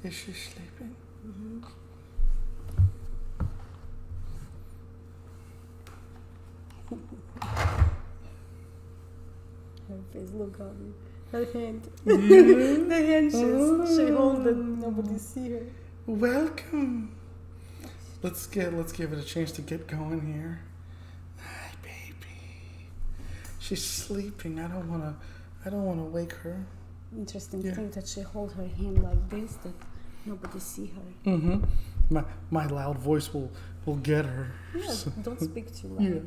Is she sleeping? Mm-hmm. Her face, look at me. Her hand. The hand she hold it. Nobody see her. Welcome. Let's give it a chance to get going here. Hi, baby. She's sleeping. I don't wanna wake her. Interesting Yeah. thing that she hold her hand like this, that nobody see her. Mm-hmm. My loud voice will get her. Yeah, So- don't speak too loud. yeah.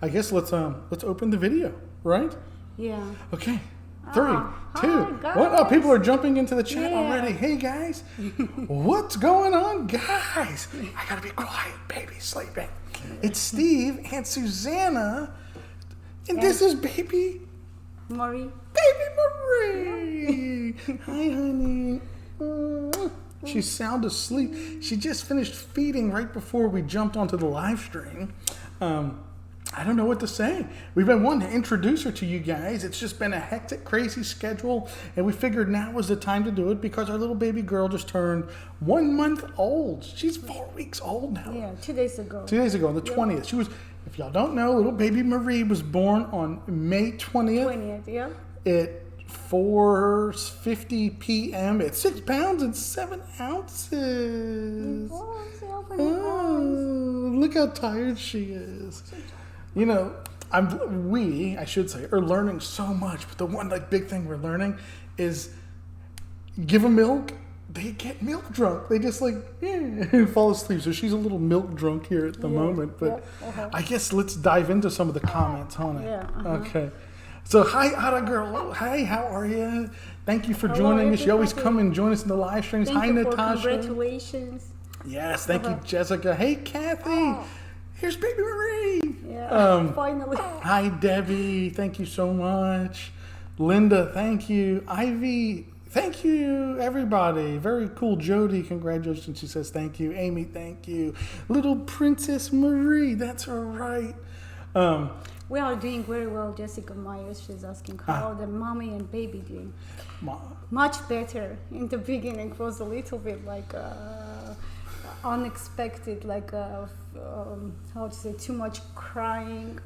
I guess let's open the video, right? Yeah. Okay. 3, 2, hi, 1. guys. Oh, people are jumping into the chat Yeah. already. Hey guys, what's going on, guys? I gotta be quiet. Baby's sleeping. It's Steve and Susanna, and this is baby Marie. Marie. Hi, honey. She's sound asleep. She just finished feeding right before we jumped onto the live stream. I don't know what to say. We've been wanting to introduce her to you guys. It's just been a hectic, crazy schedule, and we figured now was the time to do it because our little baby girl just turned 1 month old. She's 4 weeks old now. Yeah, 2 days ago. 2 days ago, on the 20th. She was, if y'all don't know, little baby Marie was born on May 20th. 20th, yeah. At 4:50 p.m. at 6 pounds and 7 ounces. Oh, see, open your eyes. Oh, look how tired she is. You know, I should say, are learning so much. But the one big thing we're learning is give them milk, they get milk drunk. They just fall asleep. So she's a little milk drunk here at the moment. But I guess let's dive into some of the comments, huh? Yeah, Okay. So hi, Ada girl. Hi, how are you? Thank you for joining us. You always come and join us in the live streams. Thank Hi, you Natasha. for congratulations. Yes, thank you, Jessica. Hey, Kathy. Here's baby Marie. Yeah, finally. Hi, Debbie. Thank you so much. Linda, thank you. Ivy, thank you, everybody. Very cool. Jody, congratulations. She says thank you. Amy, thank you. Little Princess Marie, that's all right. We are doing very well. Jessica Myers, she's asking how the mommy and baby doing. Much better. In the beginning it was a little bit unexpected, how to say, too much crying.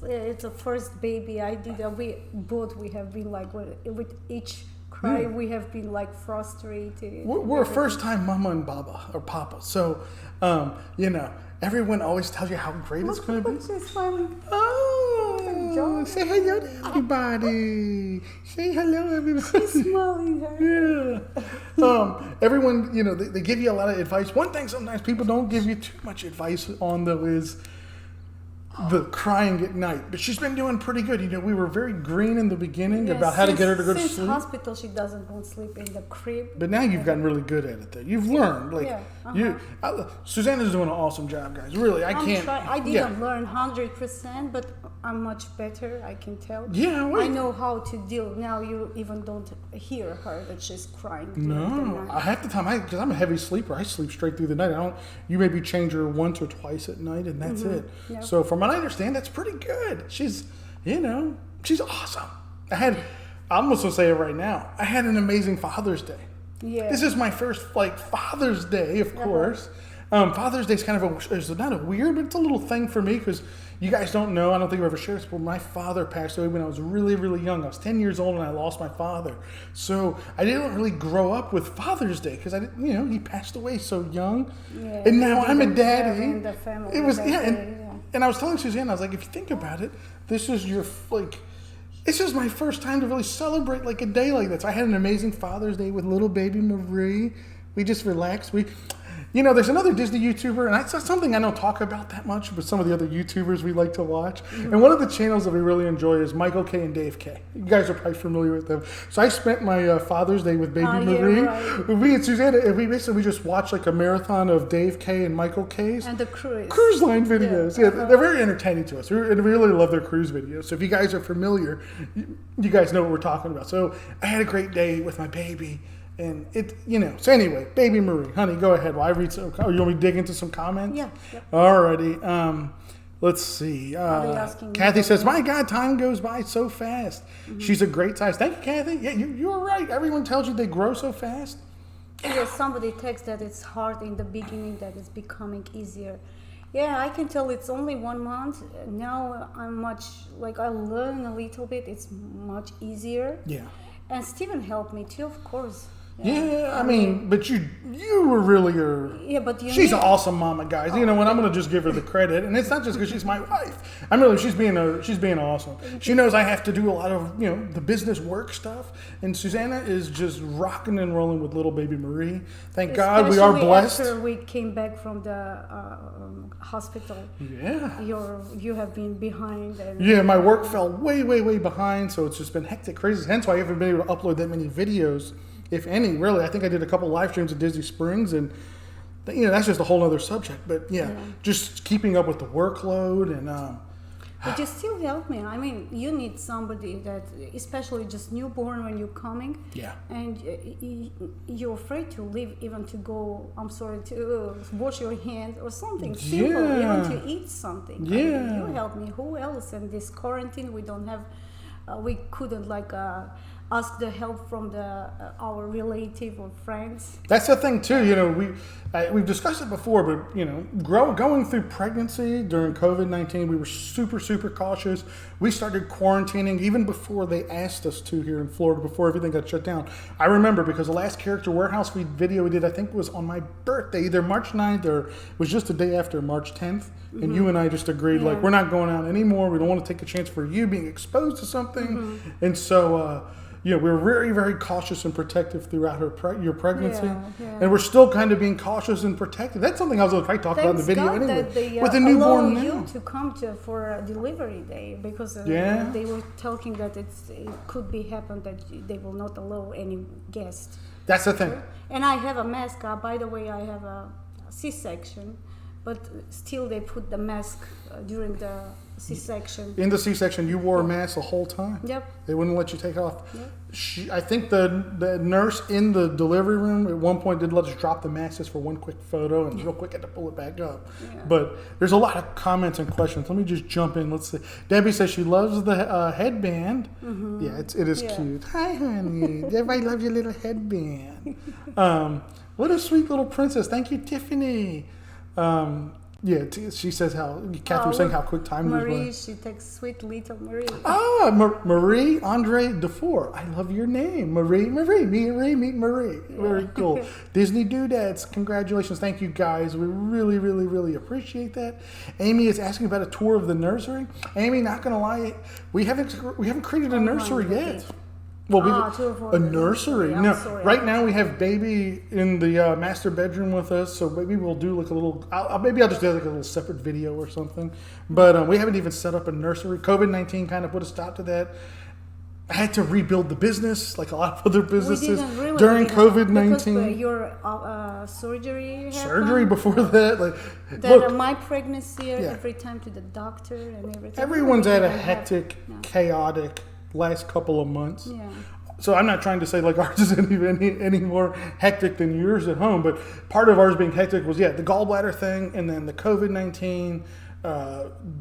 It's a first baby I did. We have been with each cry, we have been frustrated. We're a first time mama and papa. So, everyone always tells you how great it's going to be. She's smiling. Oh, say hello to everybody. Say hello, everybody. She's smiling. Yeah. Everyone, they give you a lot of advice. One thing sometimes people don't give you too much advice on, though, is the crying at night. But she's been doing pretty good. We were very green in the beginning about how to get her to go to sleep. Since hospital, she doesn't want to sleep in the crib. But now you've gotten really good at it, though. You've learned. Susanna's doing an awesome job, guys. Really, I didn't learn 100%, but I'm much better, I can tell. Yeah, I know how to deal. Now you even don't hear her that she's crying. No, half the time, because I'm a heavy sleeper, I sleep straight through the night. You maybe change her once or twice at night, and that's it. Yep. So from what I understand, that's pretty good. She's awesome. I'm almost gonna say it right now. I had an amazing Father's Day. Yeah. This is my first Father's Day, of course. Father's Day is kind of it's not a weird, but it's a little thing for me because you guys don't know. I don't think I've ever shared this, but my father passed away when I was really, really young. I was 10 years old and I lost my father. So I didn't really grow up with Father's Day because I didn't, he passed away so young. Yeah, and now I'm a daddy. In the family it was and I was telling Suzanne, I was like, if you think about it, this is this is my first time to really celebrate a day like this. I had an amazing Father's Day with little baby Marie. We just relaxed. There's another Disney YouTuber, and that's something I don't talk about that much, but some of the other YouTubers we like to watch. Mm-hmm. And one of the channels that we really enjoy is Michael K and Dave K. You guys are probably familiar with them. So I spent my Father's Day with baby Marie. Right. We and Susanna, we just watched a marathon of Dave K and Michael K's. And the cruise line videos. Yeah, they're very entertaining to us. And we really love their cruise videos. So if you guys are familiar, you guys know what we're talking about. So I had a great day with my baby. And so anyway, baby Marie, honey, go ahead while I read some. Oh, you want me to dig into some comments? Yeah. Yep. Alrighty. Let's see. Kathy says, my God, time goes by so fast. Mm-hmm. She's a great size. Thank you, Kathy. Yeah, you were right. Everyone tells you they grow so fast. Yeah, somebody texts that it's hard in the beginning, that it's becoming easier. Yeah, I can tell it's only 1 month. Now I'm much, like I learn a little bit, it's much easier. Yeah. And Steven helped me too, of course. Yeah, I mean, but you were really Yeah, but she's an awesome mama, guys. You know what? I'm gonna just give her the credit, and it's not just because she's my wife. I'm really she's being awesome. She knows I have to do a lot of the business work stuff, and Susanna is just rocking and rolling with little baby Marie. Thank God we are blessed. After we came back from the hospital, Yeah. you have been behind. And Yeah, my work fell way behind, so it's just been hectic, crazy. Hence why I haven't been able to upload that many videos, if any, really. I think I did a couple live streams at Disney Springs, and that's just a whole other subject. But yeah, just keeping up with the workload and. But you still help me. I mean, you need somebody that, especially just newborn when you're coming. Yeah. And you're afraid to leave, even to go. I'm sorry, to wash your hands or something simple, even to eat something. Yeah. I mean, you help me. Who else? In this quarantine, we don't have. We couldn't ask the help from our relative or friends. That's the thing too. We've discussed it before, but going through pregnancy during COVID-19, we were super cautious. We started quarantining even before they asked us to here in Florida, before everything got shut down. I remember because the last Character Warehouse video we did, I think, was on my birthday, either March 9th or it was just the day after March 10th. And you and I just agreed, like, we're not going out anymore. We don't want to take a chance for you being exposed to something. And so, we were very cautious and protective throughout your pregnancy. Yeah. And we're still kind of being cautious and protective. That's something I was probably talking about in the video God anyway. That they, with a newborn now. you to come for a delivery day, because they were talking that it could be happen that they will not allow any guests. That's the thing. And I have a mask. By the way, I have a C-section, but still they put the mask during the C-section. In the C-section, you wore a mask the whole time. Yep. They wouldn't let you take it off. Yep. I think the nurse in the delivery room at one point did let us drop the mask just for one quick photo, and real quick had to pull it back up. Yeah. But there's a lot of comments and questions. Let me just jump in. Let's see. Debbie says she loves the headband. Mm-hmm. Yeah, it is cute. Hi, honey. Everybody loves your little headband. What a sweet little princess. Thank you, Tiffany. She says how Catherine was saying how quick time was. Marie, she takes sweet little Marie. Marie Andre Defour. I love your name, Marie. Meet Marie. Very cool. Disney Doodads. Congratulations. Thank you guys. We really appreciate that. Amy is asking about a tour of the nursery. Amy, not gonna lie, we haven't created a nursery yet. Well, a nursery. No, right now we have baby in the master bedroom with us, so maybe we'll do like a little. Maybe I'll just do like a little separate video or something. But we haven't even set up a nursery. COVID-19 kind of put a stop to that. I had to rebuild the business, like a lot of other businesses during COVID-19. Your surgery happened. Surgery before that, my pregnancy, every time to the doctor and everything. Everyone's had a hectic, chaotic last couple of months. Yeah. So I'm not trying to say like ours isn't even any more hectic than yours at home, but part of ours being hectic was the gallbladder thing, and then the COVID-19,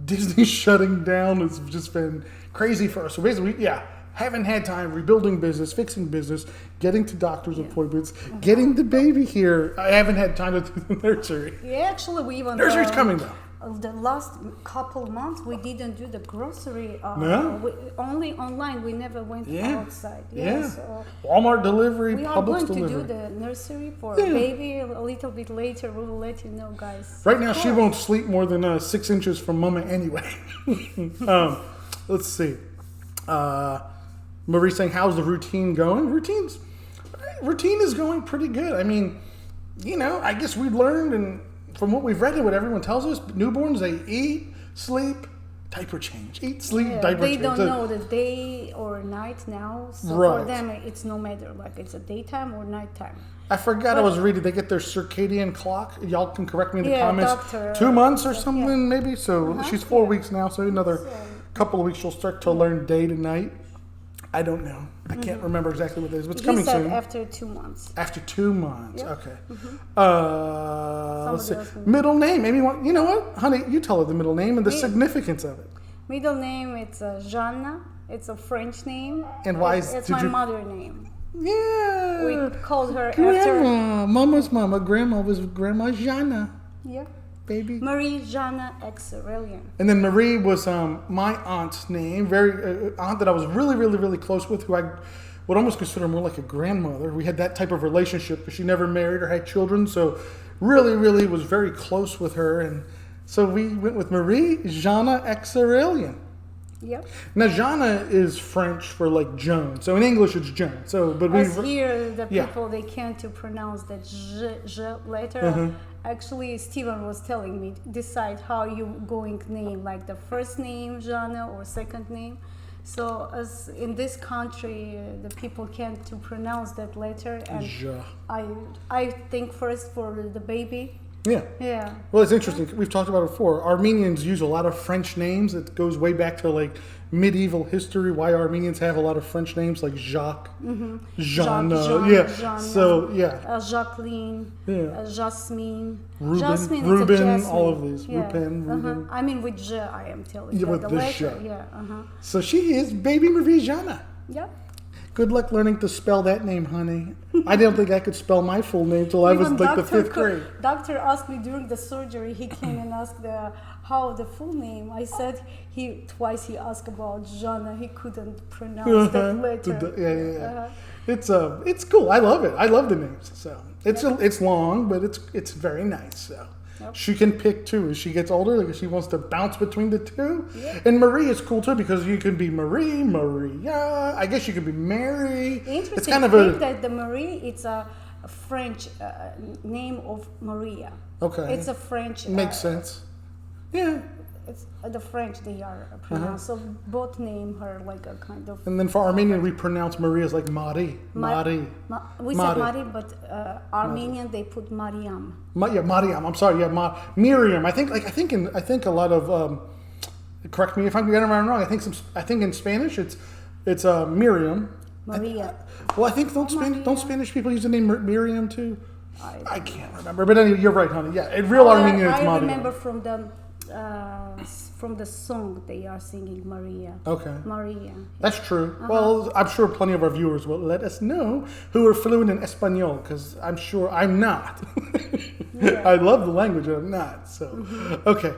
Disney shutting down has just been crazy for us. So basically, haven't had time rebuilding business, fixing business, getting to doctor's appointments, getting the baby here. I haven't had time to do the nursery. Yeah, actually, we even nursery's coming though. The last couple of months, we didn't do the grocery. Only online. We never went outside. So Walmart delivery, we Publix are going delivery. to do the nursery for a baby a little bit later. We will let you know, guys. Right now, she won't sleep more than 6 inches from Mama anyway. Let's see. Marie saying, how's the routine going? Routine is going pretty good. I mean, I guess we've learned, and from what we've read and what everyone tells us, newborns, they eat, sleep, diaper change. Eat, sleep, diaper change. They don't know the day or night now. So for them, it's no matter. Like it's a daytime or nighttime. I forgot I was reading. They get their circadian clock. Y'all can correct me in the comments. Doctor, 2 months or something, maybe. So she's 4 weeks now. So another couple of weeks, she'll start to learn day to night. I don't know. I can't remember exactly what it is, but it's coming soon. After 2 months. After 2 months, okay. Let's see. Middle name. Maybe you know what, honey? You tell her the middle name and the significance of it. Middle name, it's Жанна. It's a French name. And why is it's my mother name? Yeah. We called her after. Grandma. Mama's mama. Grandma was Grandma Jana. Yeah. Baby. Marie Jana X Aurelian. And then Marie was my aunt's name, very aunt that I was really, really, really close with, who I would almost consider more like a grandmother. We had that type of relationship because she never married or had children, so really, really was very close with her. And so we went with Marie Jana X Aurelian. Yep. Now Jana is French for like Joan, so in English it's Joan. So, but we As here, the yeah. people they can't to pronounce that j letter. Actually, Steven was telling me decide how you going name, like the first name Jana or second name. So as in this country, the people can't to pronounce that letter, and Ja. I think first for the baby. Yeah. Yeah. Well, it's interesting. We've talked about it before. Armenians use a lot of French names. It goes way back to like medieval history. Why Armenians have a lot of French names like Jacques, Jeanne. Jean, Yeah. Jeanne, So yeah. Jacqueline, Yeah. Jasmine. Ruben, Jasmine, it's a Ruben, Jasmine. all of these. Yeah. Ruben, Ruben. I mean with J, I am telling Yeah, you. with The the letter, J. yeah. So she is baby Marie Jana. Yep. Good luck learning to spell that name, honey. I didn't think I could spell my full name till I was Even like the doctor 5th grade. Doctor asked me during the surgery. He came and asked how the full name. I said twice he asked about Jana. He couldn't pronounce that letter. Yeah. It's cool. I love it. I love the names. So it's long, but it's very nice. So she can pick too as she gets older. Like if she wants to bounce between the two. Yep. And Marie is cool too because you can be Marie, Maria. I guess you could be Mary. Interesting It's kind of thing that the Marie it's a French name of Maria. Okay. It's a French. Makes sense. Yeah. It's the French they are pronounced. So both name her like a kind of. And then for Armenian, we pronounce Marie as like Mari. Mari. We said Mari, but Armenian they put Mariam. Mariam. I'm sorry. Yeah, Miriam. I think a lot of. Correct me if I'm getting it wrong. I think in Spanish it's Miriam. Maria. Well, I think don't Spanish people use the name Miriam too? I can't remember. But anyway, you're right, honey. Yeah, in real Armenian it's Mariam. I remember from the song they are singing Maria. Okay. Maria. That's true. Well, I'm sure plenty of our viewers will let us know who are fluent in Espanol because I'm sure I'm not. I love the language, but I'm not. So, okay.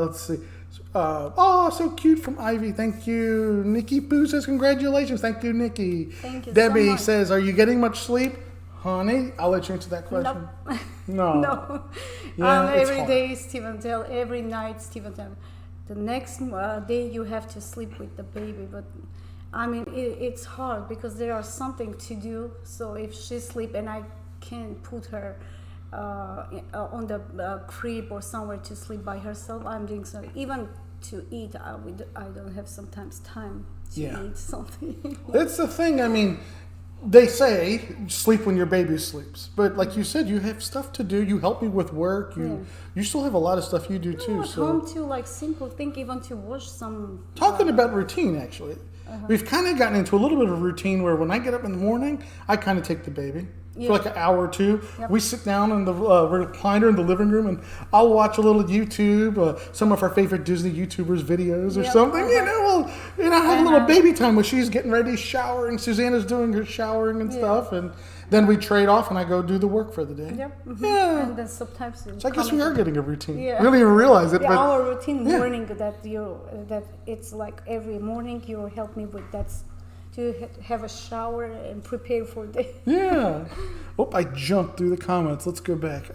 Let's see. So cute from Ivy. Thank you. Nikki Poo says congratulations. Thank you, Nikki. Thank you Debbie so much. says, are you getting much sleep? Honey, I'll let you answer that question. Nope. No. No. Yeah, it's Every hard. day, Stephen tell. Every night, Stephen tell. The next day you have to sleep with the baby, but I mean it's hard because there are something to do. So if she sleep and I can't put her on the crib or somewhere to sleep by herself, I'm doing so. Even to eat, I don't have sometimes time to eat something. That's the thing. I mean, they say sleep when your baby sleeps, but like you said, you have stuff to do. You help me with work. You still have a lot of stuff you do too. At home too, like simple thing, even to wash some. Talking about routine, actually, we've kind of gotten into a little bit of a routine where when I get up in the morning, I kind of take the baby. For like an hour or two. Yep. We sit down in the recliner in the living room and I'll watch a little YouTube, some of our favorite Disney YouTubers videos or something. Have a little baby time where she's getting ready, showering. Susanna's doing her showering and stuff. And then we trade off and I go do the work for the day. Yep. Yeah. And then sometimes. So I guess we are getting a routine. Yeah. We don't even realize it. Yeah, but our routine morning that it's like every morning you help me with that. To have a shower and prepare for the Yeah. Oh, I jumped through the comments. Let's go back.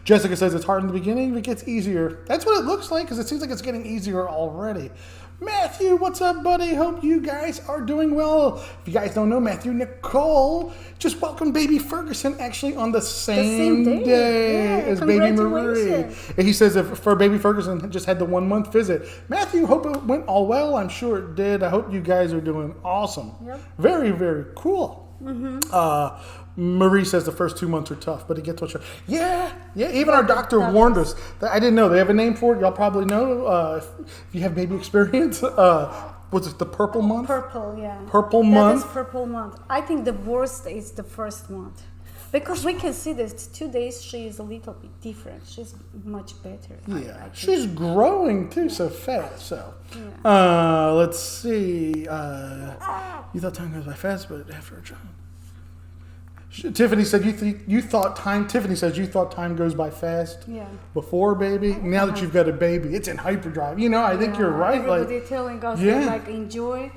Jessica says it's hard in the beginning, but it gets easier. That's what it looks like because it seems like it's getting easier already. Matthew, what's up, buddy? Hope you guys are doing well. If you guys don't know, Matthew Nicole just welcomed baby Ferguson actually on the same day as baby Marie. And he says if for baby Ferguson just had the 1 month visit. Matthew, hope it went all well. I'm sure it did. I hope you guys are doing awesome. Yep. Very, very cool. Marie says the first 2 months are tough, but it gets much. Yeah. Even our doctor warned us. I didn't know they have a name for it. Y'all probably know if you have baby experience. Was it the purple month? Purple, yeah. Purple month. That is purple month. I think the worst is the first month. Because we can see that 2 days she is a little bit different. She's much better. Yeah, I think. she's growing too so fast. So, let's see. You thought time goes by fast, but after a child. Tiffany said you thought time. Tiffany says you thought time goes by fast. Yeah. Before baby. Now that you've got a baby, it's in hyperdrive. You know, I think you're right. Everybody Like, telling us Yeah. to like enjoy.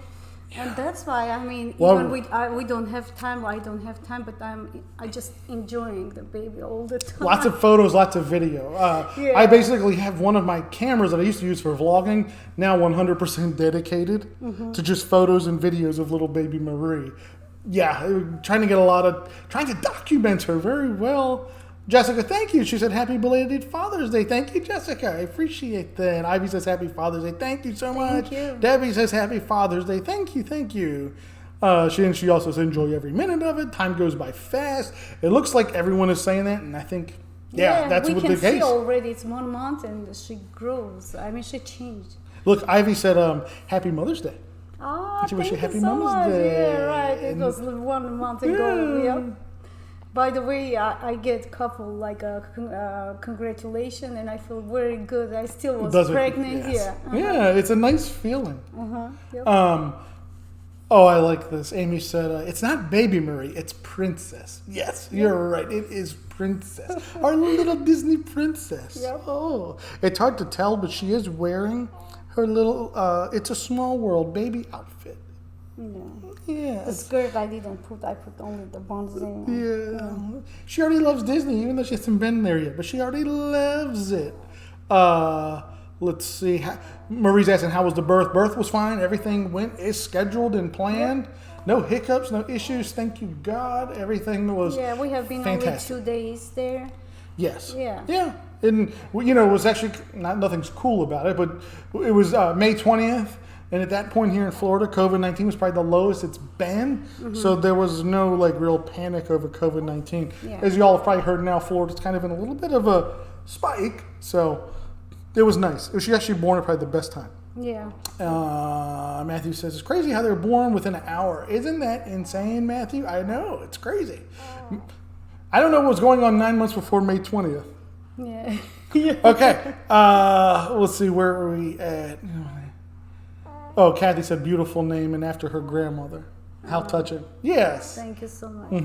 And that's why Well- even we don't have time. I don't have time, but I just enjoying the baby all the time. lots of photos, lots of video. Yeah. I basically have one of my cameras that I used to use for vlogging now 100% dedicated to just photos and videos of little baby Marie. Yeah, trying to document her very well. Jessica, thank you. She said, happy belated Father's Day. Thank you, Jessica. I appreciate that. Ivy says, happy Father's Day. Thank you so much. you. Debbie says, happy Father's Day. Thank you, thank you. She also says, enjoy every minute of it. Time goes by fast. It looks like everyone is saying that, and I think, that's we what can the case. see already. It's 1 month and she grows. I mean, she changed. Look, Ivy said, happy Mother's Day. Oh, She wished thank you you happy so Mother's much. Day. Yeah, right. It And- was 1 month ago. Yeah. Yeah. By the way, I get couple like a congratulation, and I feel very good. I still was Does it? pregnant. Yes. Yeah. Yeah, it's a nice feeling. Yep. Oh, I like this. Amy said, it's not baby Marie, it's princess. Yes, you're right. It is princess. Our little Disney princess. Yep. Oh, it's hard to tell, but she is wearing her little, It's a Small World baby outfit. Yeah. The skirt I didn't put. I put only the buns in. Yeah. She already loves Disney, even though she hasn't been there yet, but she already loves it. Let's see. Marie's asking, how was the birth? Birth was fine. Everything went as scheduled and planned. No hiccups, no issues. Thank you, God. Everything was Yeah, we have been fantastic. only 2 days there. Yes. Yeah. Yeah. And, it was actually, nothing's cool about it, but it was May 20th. And at that point here in Florida, COVID-19 was probably the lowest it's been. So there was no real panic over COVID-19. Yeah. As you all have probably heard now, Florida's kind of in a little bit of a spike. So it was nice. She actually born at probably the best time. Yeah. Matthew says, it's crazy how they're born within an hour. Isn't that insane, Matthew? I know. It's crazy. I don't know what was going on 9 months before May 20th. Yeah. Okay. Let's see. Where are we at? Oh, Kathy said beautiful name and after her grandmother. How touching. Yes. Thank you so much.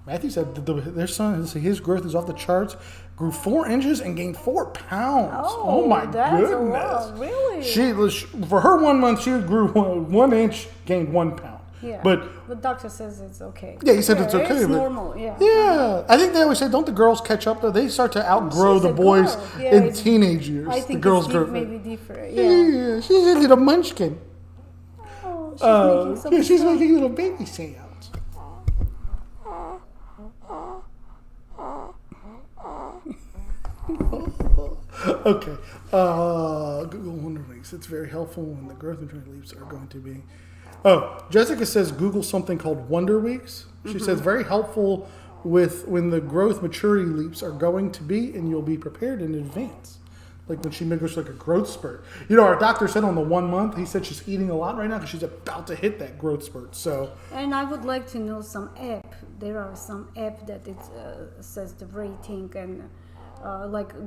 Matthew said their son, his growth is off the charts, grew 4 inches and gained 4 pounds. Oh my that's goodness. a lot, really? For her 1 month, she grew 1 inch, gained 1 pound. Yeah. But the doctor says it's okay. yeah, he said it's okay. It's but- normal. Yeah. Yeah, I think they always say, don't the girls catch up though? They start to outgrow She's the a boys girl. Yeah, in it's- teenage years. I the think girls it's grow. maybe different. Yeah, Yeah. she's a little munchkin. Oh, she's making some Yeah, she's sound. making little baby sounds. Okay. Google Wonder Weeks. It's very helpful when the growth and training leaps are going to be. Oh, Jessica says Google something called Wonder Weeks. She says very helpful with when the growth maturity leaps are going to be, and you'll be prepared in advance. Like when she goes like a growth spurt. Our doctor said on the 1 month, he said she's eating a lot right now because she's about to hit that growth spurt. So And I would like to know some app. There are some app that it says the rating and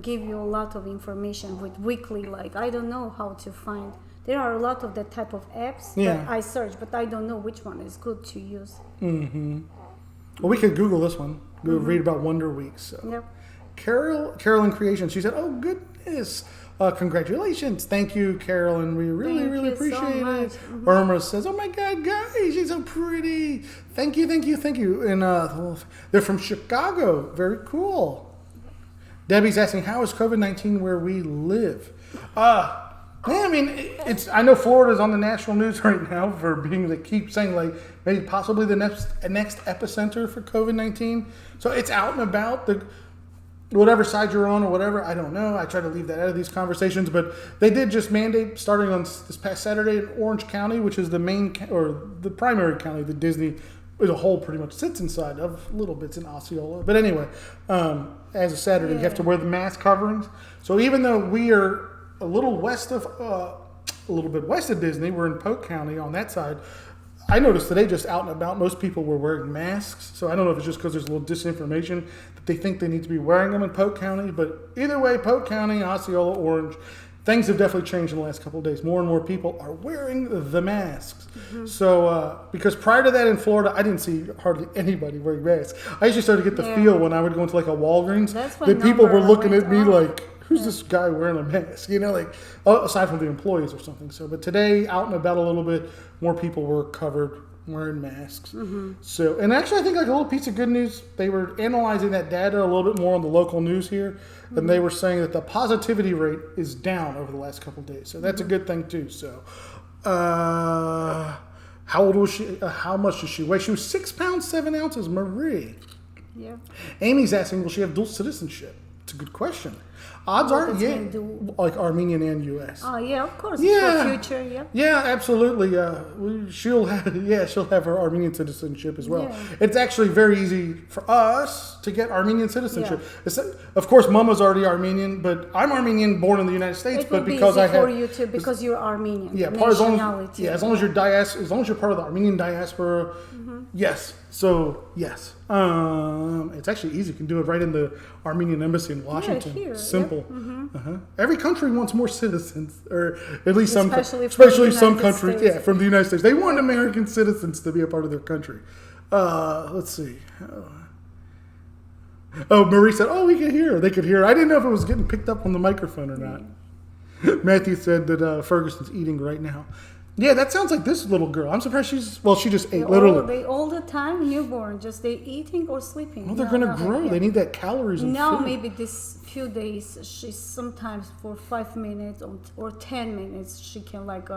give you a lot of information with weekly. I don't know how to find. There are a lot of that type of apps that I search, but I don't know which one is good to use. Well, we could Google this one. Go read about Wonder Weeks. So. Yep. Carolyn Creation. She said, "Oh goodness, congratulations! Thank you, Carolyn. We really, Thank really you so appreciate much. it." Irma says, "Oh my God, guys, she's so pretty. Thank you, thank you, thank you." And they're from Chicago. Very cool. Debbie's asking, "How is COVID-19 where we live?" Yeah, I mean, I know Florida's on the national news right now for being, they keep saying maybe possibly the next epicenter for COVID-19. So it's out and about. Whatever side you're on or whatever, I don't know. I try to leave that out of these conversations, but they did just mandate starting on this past Saturday in Orange County, which is the main or the primary county that Disney as a whole pretty much sits inside of, little bits in Osceola. But anyway, as of Saturday, you have to wear the mask coverings. So even though we are a little bit west of Disney, we're in Polk County on that side. I noticed today just out and about, most people were wearing masks. So I don't know if it's just because there's a little disinformation that they think they need to be wearing them in Polk County. But either way, Polk County, Osceola, Orange, things have definitely changed in the last couple of days. More and more people are wearing the masks. Mm-hmm. So, because prior to that in Florida, I didn't see hardly anybody wearing masks. I usually started to get the feel when I would go into like a Walgreens that people were looking at me like, who's this guy wearing a mask? You know, like, aside from the employees or something. So, but today, out and about a little bit, more people were covered wearing masks. Mm-hmm. So, and actually, I think like a little piece of good news, they were analyzing that data a little bit more on the local news here. And they were saying that the positivity rate is down over the last couple of days. So that's a good thing, too. So, how old was she? How much does she weigh? She was 6 pounds, 7 ounces. Marie. Yeah. Amy's asking, will she have dual citizenship? It's a good question. Odds are, like Armenian and U.S. Oh, yeah, of course. Yeah. For future, yeah. Yeah, absolutely. She'll have her Armenian citizenship as well. Yeah. It's actually very easy for us to get Armenian citizenship. Yeah. Of course, Mama's already Armenian, but I'm Armenian, born in the United States. But because I have for you too, because you're Armenian. Yeah, as long as you're as long as you're part of the Armenian diaspora. Mm-hmm. Yes. So yes, it's actually easy. You can do it right in the Armenian embassy in Washington. Yeah, here. Simple. Yep. Mm-hmm. Every country wants more citizens, or at least especially some countries. States. Yeah, from the United States, they want American citizens to be a part of their country. Let's see. Oh, Marie said, "Oh, we can hear. They could hear." I didn't know if it was getting picked up on the microphone or not. Matthew said that Ferguson's eating right now. Yeah, that sounds like this little girl. I'm surprised she just ate literally. All the time newborn, just they eating or sleeping. Well, they're going to grow. They need that calories and now food. Maybe this few days, she's sometimes for 5 minutes or 10 minutes, she can like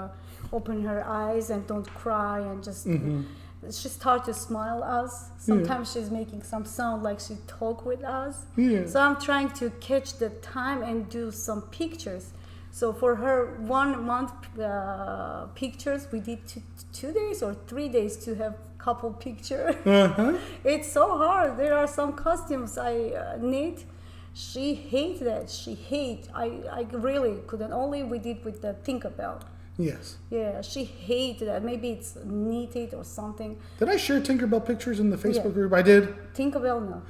open her eyes and don't cry and just she start to smile us. Sometimes she's making some sound like she talk with us. Yeah. So I'm trying to catch the time and do some pictures. So for her 1 month pictures, we did 2 days or 3 days to have couple picture. It's so hard. There are some costumes I need. She hates that. She hates. I really couldn't. Only we did with the Tinkerbell. Yes. Yeah, she hates that. Maybe it's knitted or something. Did I share Tinkerbell pictures in the Facebook group? I did. Tinkerbell, no.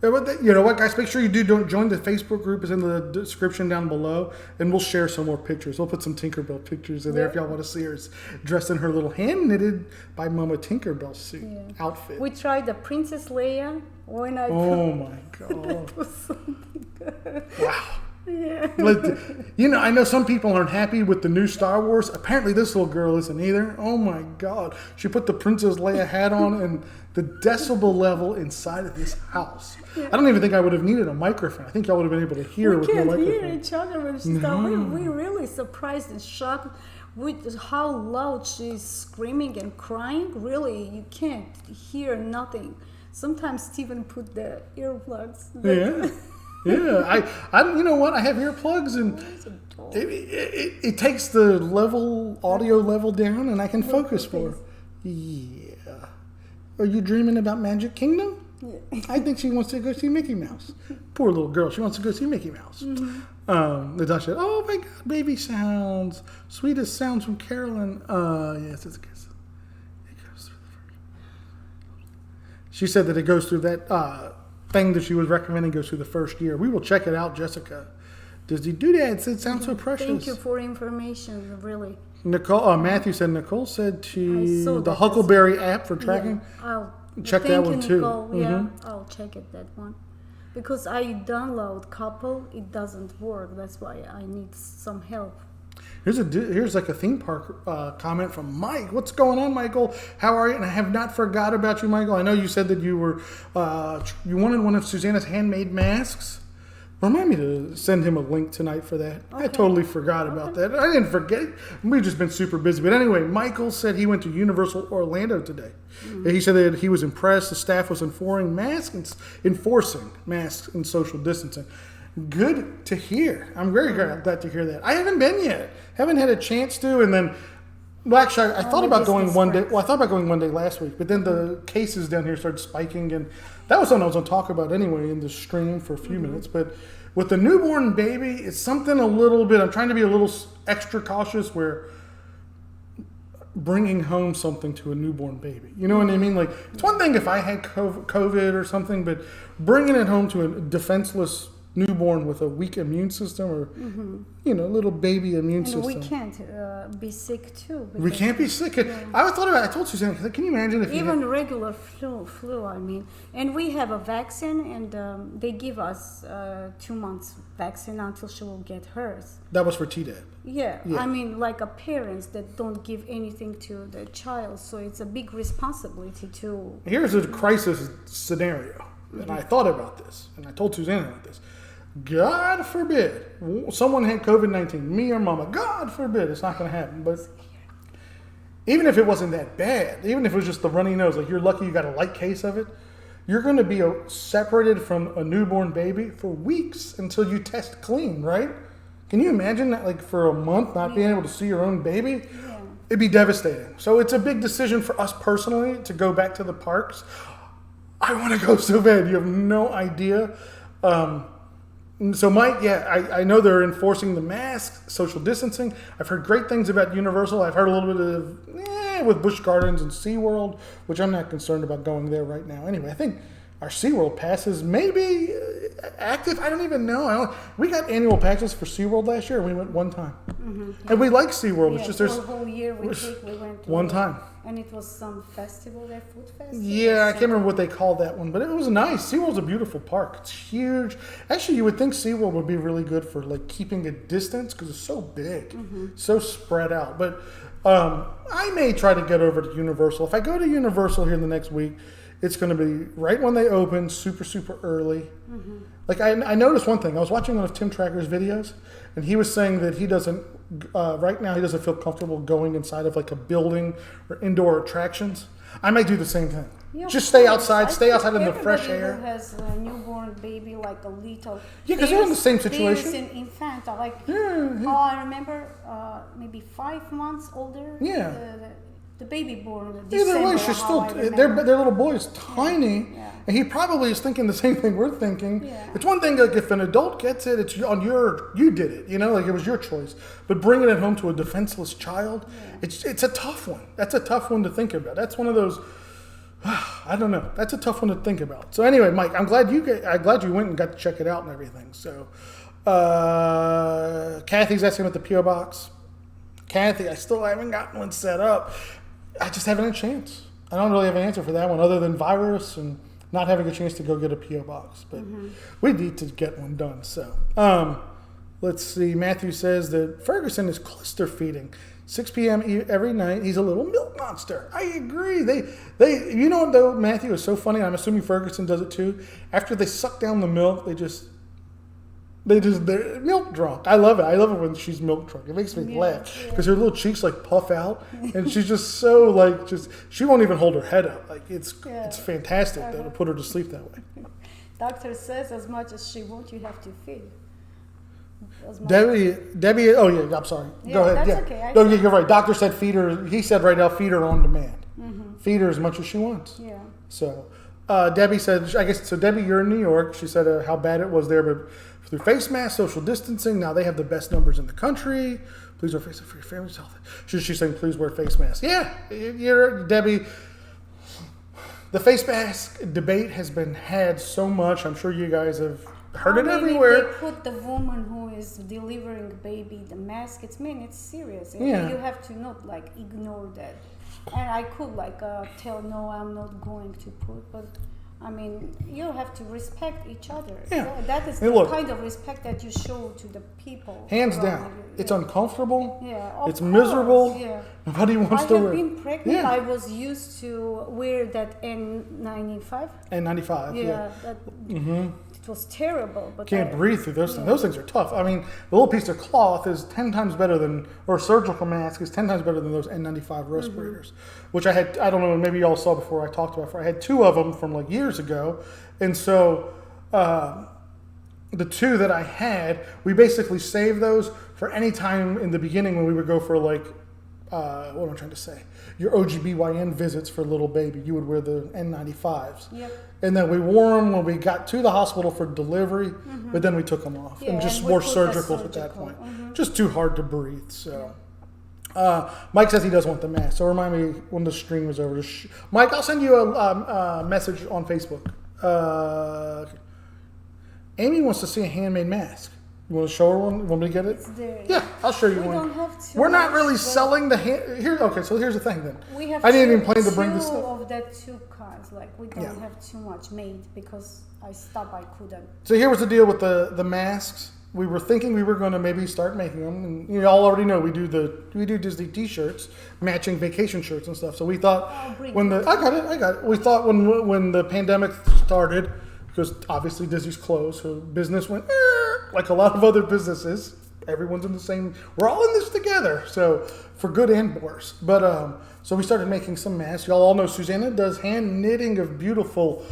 You know what, guys? Make sure you don't join the Facebook group. It's in the description down below, and we'll share some more pictures. We'll put some Tinkerbell pictures in there if y'all want to see her dressed in her little hand-knitted by Mama Tinkerbell suit outfit. We tried the Princess Leia when I oh my God. Wow. Yeah. I know some people aren't happy with the new Star Wars. Apparently this little girl isn't either. Oh my God. She put the Princess Leia hat on, and the decibel level inside of this house. Yeah. I don't even think I would have needed a microphone. I think y'all would have been able to hear with no microphone. We can't hear each other when she's done. We're really surprised and shocked with how loud she's screaming and crying. Really, you can't hear nothing. Sometimes Stephen put the earplugs. Yeah, I you know what? I have earplugs, and it takes the audio level down, and I can focus more. Yeah. Are you dreaming about Magic Kingdom? Yeah. I think she wants to go see Mickey Mouse. Poor little girl. She wants to go see Mickey Mouse. Mm-hmm. Natasha, oh my God, baby sounds. Sweetest sounds from Carolyn. Yes, it's good. She said that it goes through that thing that she was recommending goes through the first year. We will check it out, Jessica. Does he do that? It sounds so precious. Thank you for information, really. Nicole, Matthew said the Huckleberry app for tracking. Yeah, I'll check that one too. Nicole. Yeah, I'll check it, that one. Because I download couple, it doesn't work. That's why I need some help. Here's like a theme park comment from Mike. What's going on, Michael? How are you? And I have not forgot about you, Michael. I know you said that you were you wanted one of Susanna's handmade masks. Remind me to send him a link tonight for that. Okay. I totally forgot about that. I didn't forget. We've just been super busy. But anyway, Michael said he went to Universal Orlando today. Mm-hmm. He said that he was impressed. The staff was enforcing masks and social distancing. Good to hear. I'm very glad to hear that. I haven't been yet. Haven't had a chance to. And then, well, actually, I thought about going one day. Well, I thought about going one day last week, but then the cases down here started spiking, and that was something I was going to talk about anyway in the stream for a few minutes. But with the newborn baby, it's something a little bit. I'm trying to be a little extra cautious. Where bringing home something to a newborn baby. You know what I mean? Like, it's one thing if I had COVID or something, but bringing it home to a defenseless newborn with a weak immune system or, little baby immune And system. we can't be sick too. We can't be sick. I told Suzanne, can you imagine if even regular flu, I mean. And we have a vaccine, and they give us 2 months vaccine until she will get hers. that was for Tdap. Yeah, Yeah. I mean, like a parents that don't give anything to the child, so it's a big responsibility to. Here's a crisis scenario, and I thought about this, and I told Suzanne about this. God forbid someone had COVID-19, me or Mama. God forbid, it's not going to happen. But even if it wasn't that bad, even if it was just the runny nose, like you're lucky you got a light case of it, you're going to be separated from a newborn baby for weeks until you test clean, right? Can you imagine that, like for a month, not being able to see your own baby? Yeah. It'd be devastating. So it's a big decision for us personally to go back to the parks. I want to go so bad. You have no idea. So Mike, I know they're enforcing the mask, social distancing. I've heard great things about Universal. I've heard a little bit of with Busch Gardens and SeaWorld, which I'm not concerned about going there right now. Anyway, I think our SeaWorld passes may be active. I don't even know. We got annual passes for SeaWorld last year. We went one time. And we like SeaWorld. It's just for there's a whole year we went one time. And it was some festival there, food festival. Yeah, I can't remember what they called that one, but it was nice. SeaWorld's a beautiful park. It's huge. Actually, you would think SeaWorld would be really good for like keeping a distance because it's so big, so spread out. But I may try to get over to Universal. If I go to Universal here in the next week, it's going to be right when they open, super, super early. Like I noticed one thing. I was watching one of Tim Tracker's videos, and he was saying that he doesn't, right now, he doesn't feel comfortable going inside of like a building or indoor attractions. I might do the same thing. Yeah, Just stay of course. outside, I stay think outside in the fresh everybody air. Who has a newborn baby, like a little. Yeah, 'cause they're in the same There's situation. an infant, like Yeah. I remember, maybe 5 months older. Yeah. The baby born in Either December. way, she's how still, I their remember. little boy is tiny, Yeah. and he probably is thinking the same thing we're thinking. Yeah. It's one thing, like, if an adult gets it, it's you did it, like it was your choice. But bringing it home to a defenseless child, it's a tough one. That's a tough one to think about. That's one of those, I don't know. That's a tough one to think about. So anyway, Mike, I'm glad you went and got to check it out and everything. So, Kathy's asking about the P.O. Box. Kathy, I still haven't gotten one set up. I just haven't had a chance. I don't really have an answer for that one other than virus and not having a chance to go get a P.O. Box. But we need to get one done. So let's see. Matthew says that Ferguson is cluster feeding. 6 p.m. every night. He's a little milk monster. I agree. They you know what though, Matthew, is so funny. I'm assuming Ferguson does it too. After they suck down the milk, they're milk drunk. I love it. I love it when she's milk drunk. It makes me laugh because her little cheeks like puff out, and she's just so like she won't even hold her head up. Like it's fantastic to put her to sleep that way. Doctor says as much as she wants, you have to feed. Debbie. Oh yeah, I'm sorry. Yeah, Go ahead. that's Yeah. okay. No, you're right. Doctor said feed her. He said right now feed her on demand. Feed her as much as she wants. Yeah. So Debbie said, I guess so. Debbie, you're in New York. She said how bad it was there, but through face masks, social distancing, now they have the best numbers in the country. Please wear face masks for your family's health. She's saying, please wear face masks. Yeah, you're Debbie. The face mask debate has been had so much. I'm sure you guys have heard it everywhere. They put the woman who is delivering baby the mask. It's serious. Yeah. You have to not like ignore that. And I could tell no, I'm not going to put, but I mean, you have to respect each other. Yeah. That is Hey, the look. kind of respect that you show to the people. Hands around down, you. it's uncomfortable. Yeah, of It's course, miserable. Yeah. Nobody wants I to have wear. been pregnant. Yeah. I was used to wear that N95. N95. Yeah. That, it was terrible. But Can't breathe through those things. Those things are tough. I mean, the little piece of cloth is 10 times better than, or a surgical mask is 10 times better than those N95 respirators, which I had, I don't know, maybe y'all saw before I talked about it. I had 2 of them from like years ago. And so the 2 that I had, we basically saved those for any time in the beginning when we would go for like, what am I trying to say? Your OGBYN visits for little baby, you would wear the N95s. Yep. And then we wore them when we got to the hospital for delivery, but then we took them off Yeah, and just and we wore put the surgicals at that surgical. point. Just too hard to breathe. So, Mike says he does want the mask, so remind me when the stream is over. Mike, I'll send you a message on Facebook. Amy wants to see a handmade mask. You want to show her one? You want me to get it? It's there. Yeah, I'll show you We one. don't have too We're not much, really but selling the hand. Here, okay, so here's the thing then. We have I didn't two, even plan to bring two this stuff. of that two kinds. Like we don't Yeah. have too much made because I stopped. I couldn't. So here was the deal with the masks. We were thinking we were going to maybe start making them, and you all already know we do Disney T-shirts, matching vacation shirts and stuff. So we thought I'll bring when it. I got it. We thought when the pandemic started, because obviously Disney's closed, so business went like a lot of other businesses. Everyone's in the same. We're all in this together. So for good and worse. But so we started making some masks. Y'all all know Susanna does hand knitting of beautiful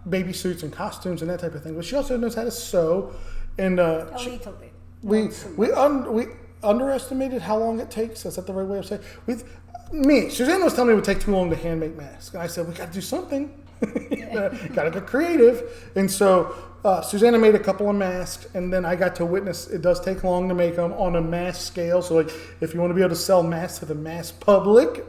baby suits and costumes and that type of thing. But she also knows how to sew. And A little bit. we Not too much. we underestimated how long it takes. Is that the right way of saying? Susanna was telling me it would take too long to hand make masks, and I said we got to do something. Got to get creative. And so Susanna made a couple of masks, and then I got to witness. It does take long to make them on a mass scale. So like, if you want to be able to sell masks to the mass public, it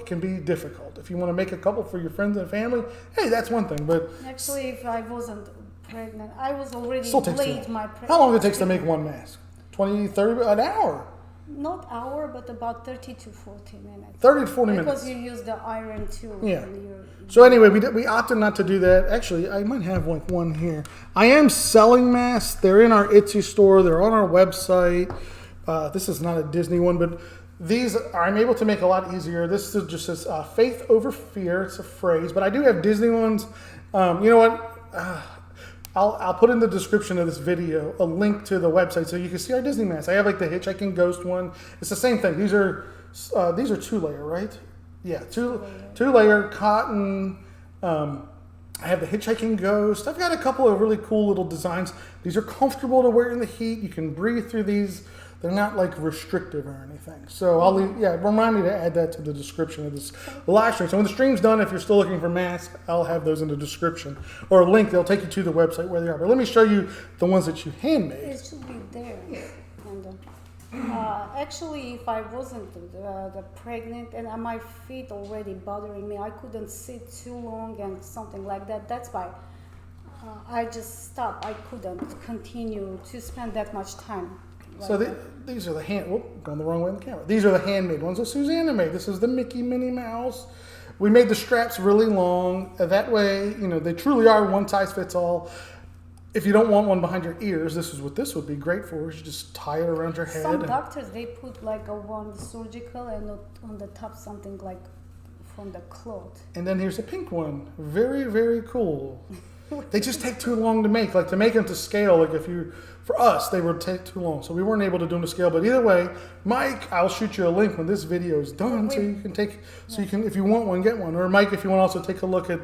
can be difficult. If you want to make a couple for your friends and family, hey, that's one thing. But Actually, if I wasn't pregnant, I was already still takes too late long. my pregnancy. How long does it take to make one mask? 20, 30, an hour. Not hour, but about 30 to 40 minutes. 30 to 40 Because minutes. you use the iron too. Yeah. when you're- So anyway, we opted not to do that. Actually, I might have like one here. I am selling masks. They're in our Etsy store. They're on our website. This is not a Disney one, but these I'm able to make a lot easier. This is just says faith over fear. It's a phrase, but I do have Disney ones. You know what? I'll put in the description of this video a link to the website so you can see our Disney masks. I have like the Hitchhiking Ghost one. It's the same thing. These are 2-layer, right? Yeah, two layer cotton. I have the Hitchhiking Ghost. I've got a couple of really cool little designs. These are comfortable to wear in the heat. You can breathe through these. They're not like restrictive or anything. So I'll leave, remind me to add that to the description of this live stream. So when the stream's done, if you're still looking for masks, I'll have those in the description or a link. They'll take you to the website where they are. But let me show you the ones that you handmade. It should be there. And, actually, if I wasn't pregnant and my feet already bothering me, I couldn't sit too long and something like that. That's why I just stopped. I couldn't continue to spend that much time. So these are the going the wrong way on the camera. These are the handmade ones that Susanna made. This is the Mickey Minnie Mouse. We made the straps really long. That way, they truly are one size fits all. If you don't want one behind your ears, this is what this would be great for. You just tie it around your head. Some doctors, they put like one surgical and on the top something like from the cloth. And then here's a pink one. Very, very cool. They just take too long to make. Like to make them to scale, for us, they would take too long. So we weren't able to do them to scale. But either way, Mike, I'll shoot you a link when this video is done so you can if you want one, get one. Or Mike, if you want to also take a look at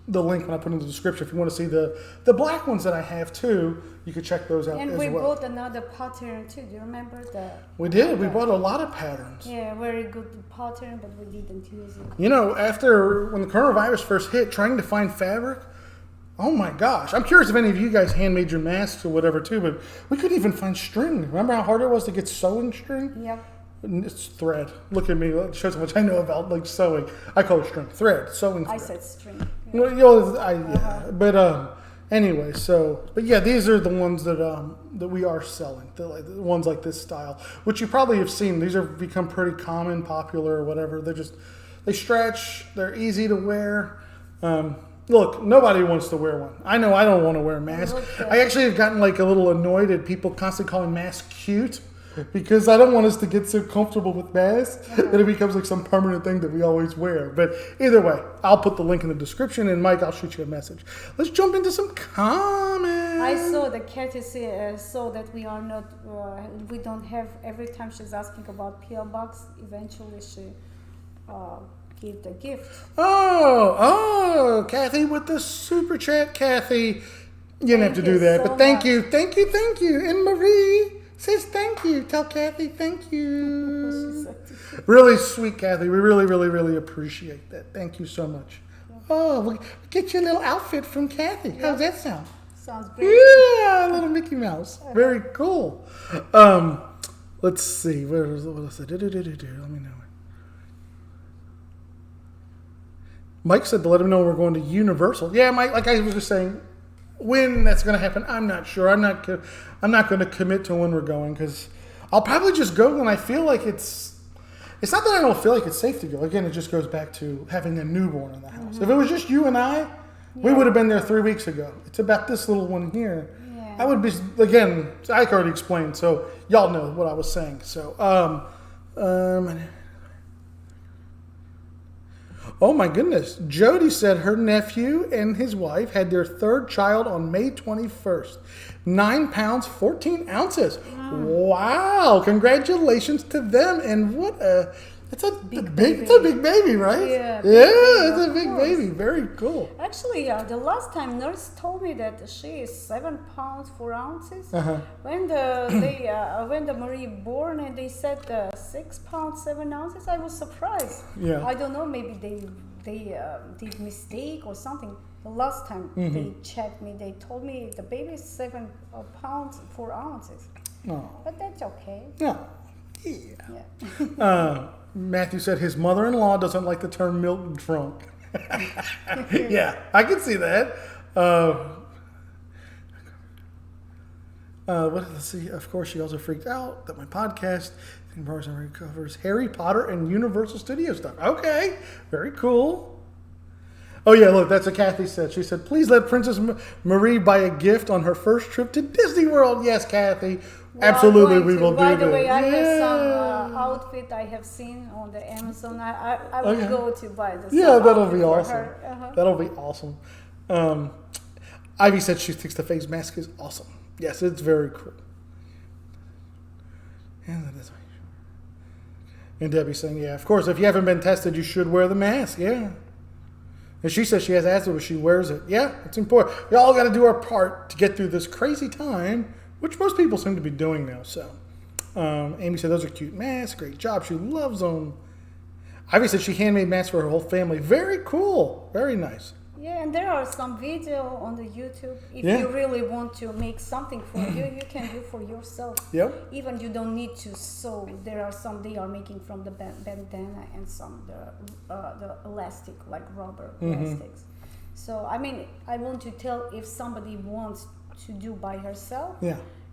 the link when I put in the description. If you want to see the black ones that I have too, you could check those out and as well. we bought another pattern too. Do you remember that? We did. We bought a lot of patterns. Yeah, very good pattern, but we didn't use it. When the coronavirus first hit, trying to find fabric, oh my gosh. I'm curious if any of you guys handmade your masks or whatever too, but we couldn't even find string. Remember how hard it was to get sewing string? Yep. It's thread. Look at me. It shows how much I know about sewing. I call it string. Thread. Sewing thread. I said string. But anyway, these are the ones that we are selling. The ones like this style, which you probably have seen. These have become pretty common, popular, or whatever. They stretch. They're easy to wear. Look, nobody wants to wear one. I know I don't want to wear a mask. I actually have gotten a little annoyed at people constantly calling masks cute. Because I don't want us to get so comfortable with masks that it becomes some permanent thing that we always wear. But either way, I'll put the link in the description, and Mike, I'll shoot you a message. Let's jump into some comments. I saw the Kathy saw that we are not, we don't have, every time she's asking about PO Box, eventually she give the gift. Oh, Kathy with the super chat. Kathy, you didn't have to do that, but thank you. And Marie says thank you. Tell Kathy thank you. Really sweet, Kathy. We really, really, really appreciate that. Thank you so much. Oh, we'll get you a little outfit from Kathy. How's that sound? sounds great. Yeah, little Mickey Mouse. Very cool. Let's see. What else? Let me know. Mike said to let him know we're going to Universal. Yeah, Mike. Like I was just saying, when that's going to happen, I'm not sure. I'm not going to commit to when we're going because I'll probably just go when I feel like it's. It's not that I don't feel like it's safe to go. Again, it just goes back to having a newborn in the house. If it was just you and I, we would have been there 3 weeks ago. It's about this little one here. Yeah. I would be, again, I already explained, so y'all know what I was saying. So, oh my goodness. Jody said her nephew and his wife had their third child on May 21st. 9 pounds, 14 ounces. Wow. Congratulations to them. And it's a big baby, right? Yeah, it's a big course. baby. Very cool. Actually, the last time nurse told me that she is 7 pounds 4 ounces. Uh-huh. When the Marie born and they said 6 pounds 7 ounces, I was surprised. Yeah. I don't know, maybe they did mistake or something. The last time they checked me, they told me the baby is 7 pounds 4 ounces. Oh. But that's okay. Yeah. Yeah. Matthew said his mother-in-law doesn't like the term milk drunk. Yeah, I can see that. Let's see. Of course, she also freaked out that my podcast covers Harry Potter and Universal Studios stuff. Okay, very cool. Oh yeah, look, that's what Kathy said. She said, "Please let Princess Marie buy a gift on her first trip to Disney World." Yes, Kathy. Absolutely, we will do that. By the way, I have some outfit I have seen on the Amazon. I will go to buy this. Yeah, that'll be awesome. Uh-huh. That'll be awesome. Ivy said she thinks the face mask is awesome. Yes, it's very cool. And Debbie's saying, yeah, of course, if you haven't been tested, you should wear the mask. Yeah. And she says she has asthma, but she wears it. Yeah, it's important. We all got to do our part to get through this crazy time, which most people seem to be doing now. So, Amy said those are cute masks. Great job. She loves them. Ivy said she handmade masks for her whole family. Very cool. Very nice. Yeah, and there are some video on the YouTube. If you really want to make something for you, you can do for yourself. Yep. Even you don't need to sew. There are some they are making from the bandana and some the elastic, like rubber elastics. So I mean, I want to tell if somebody wants to do by herself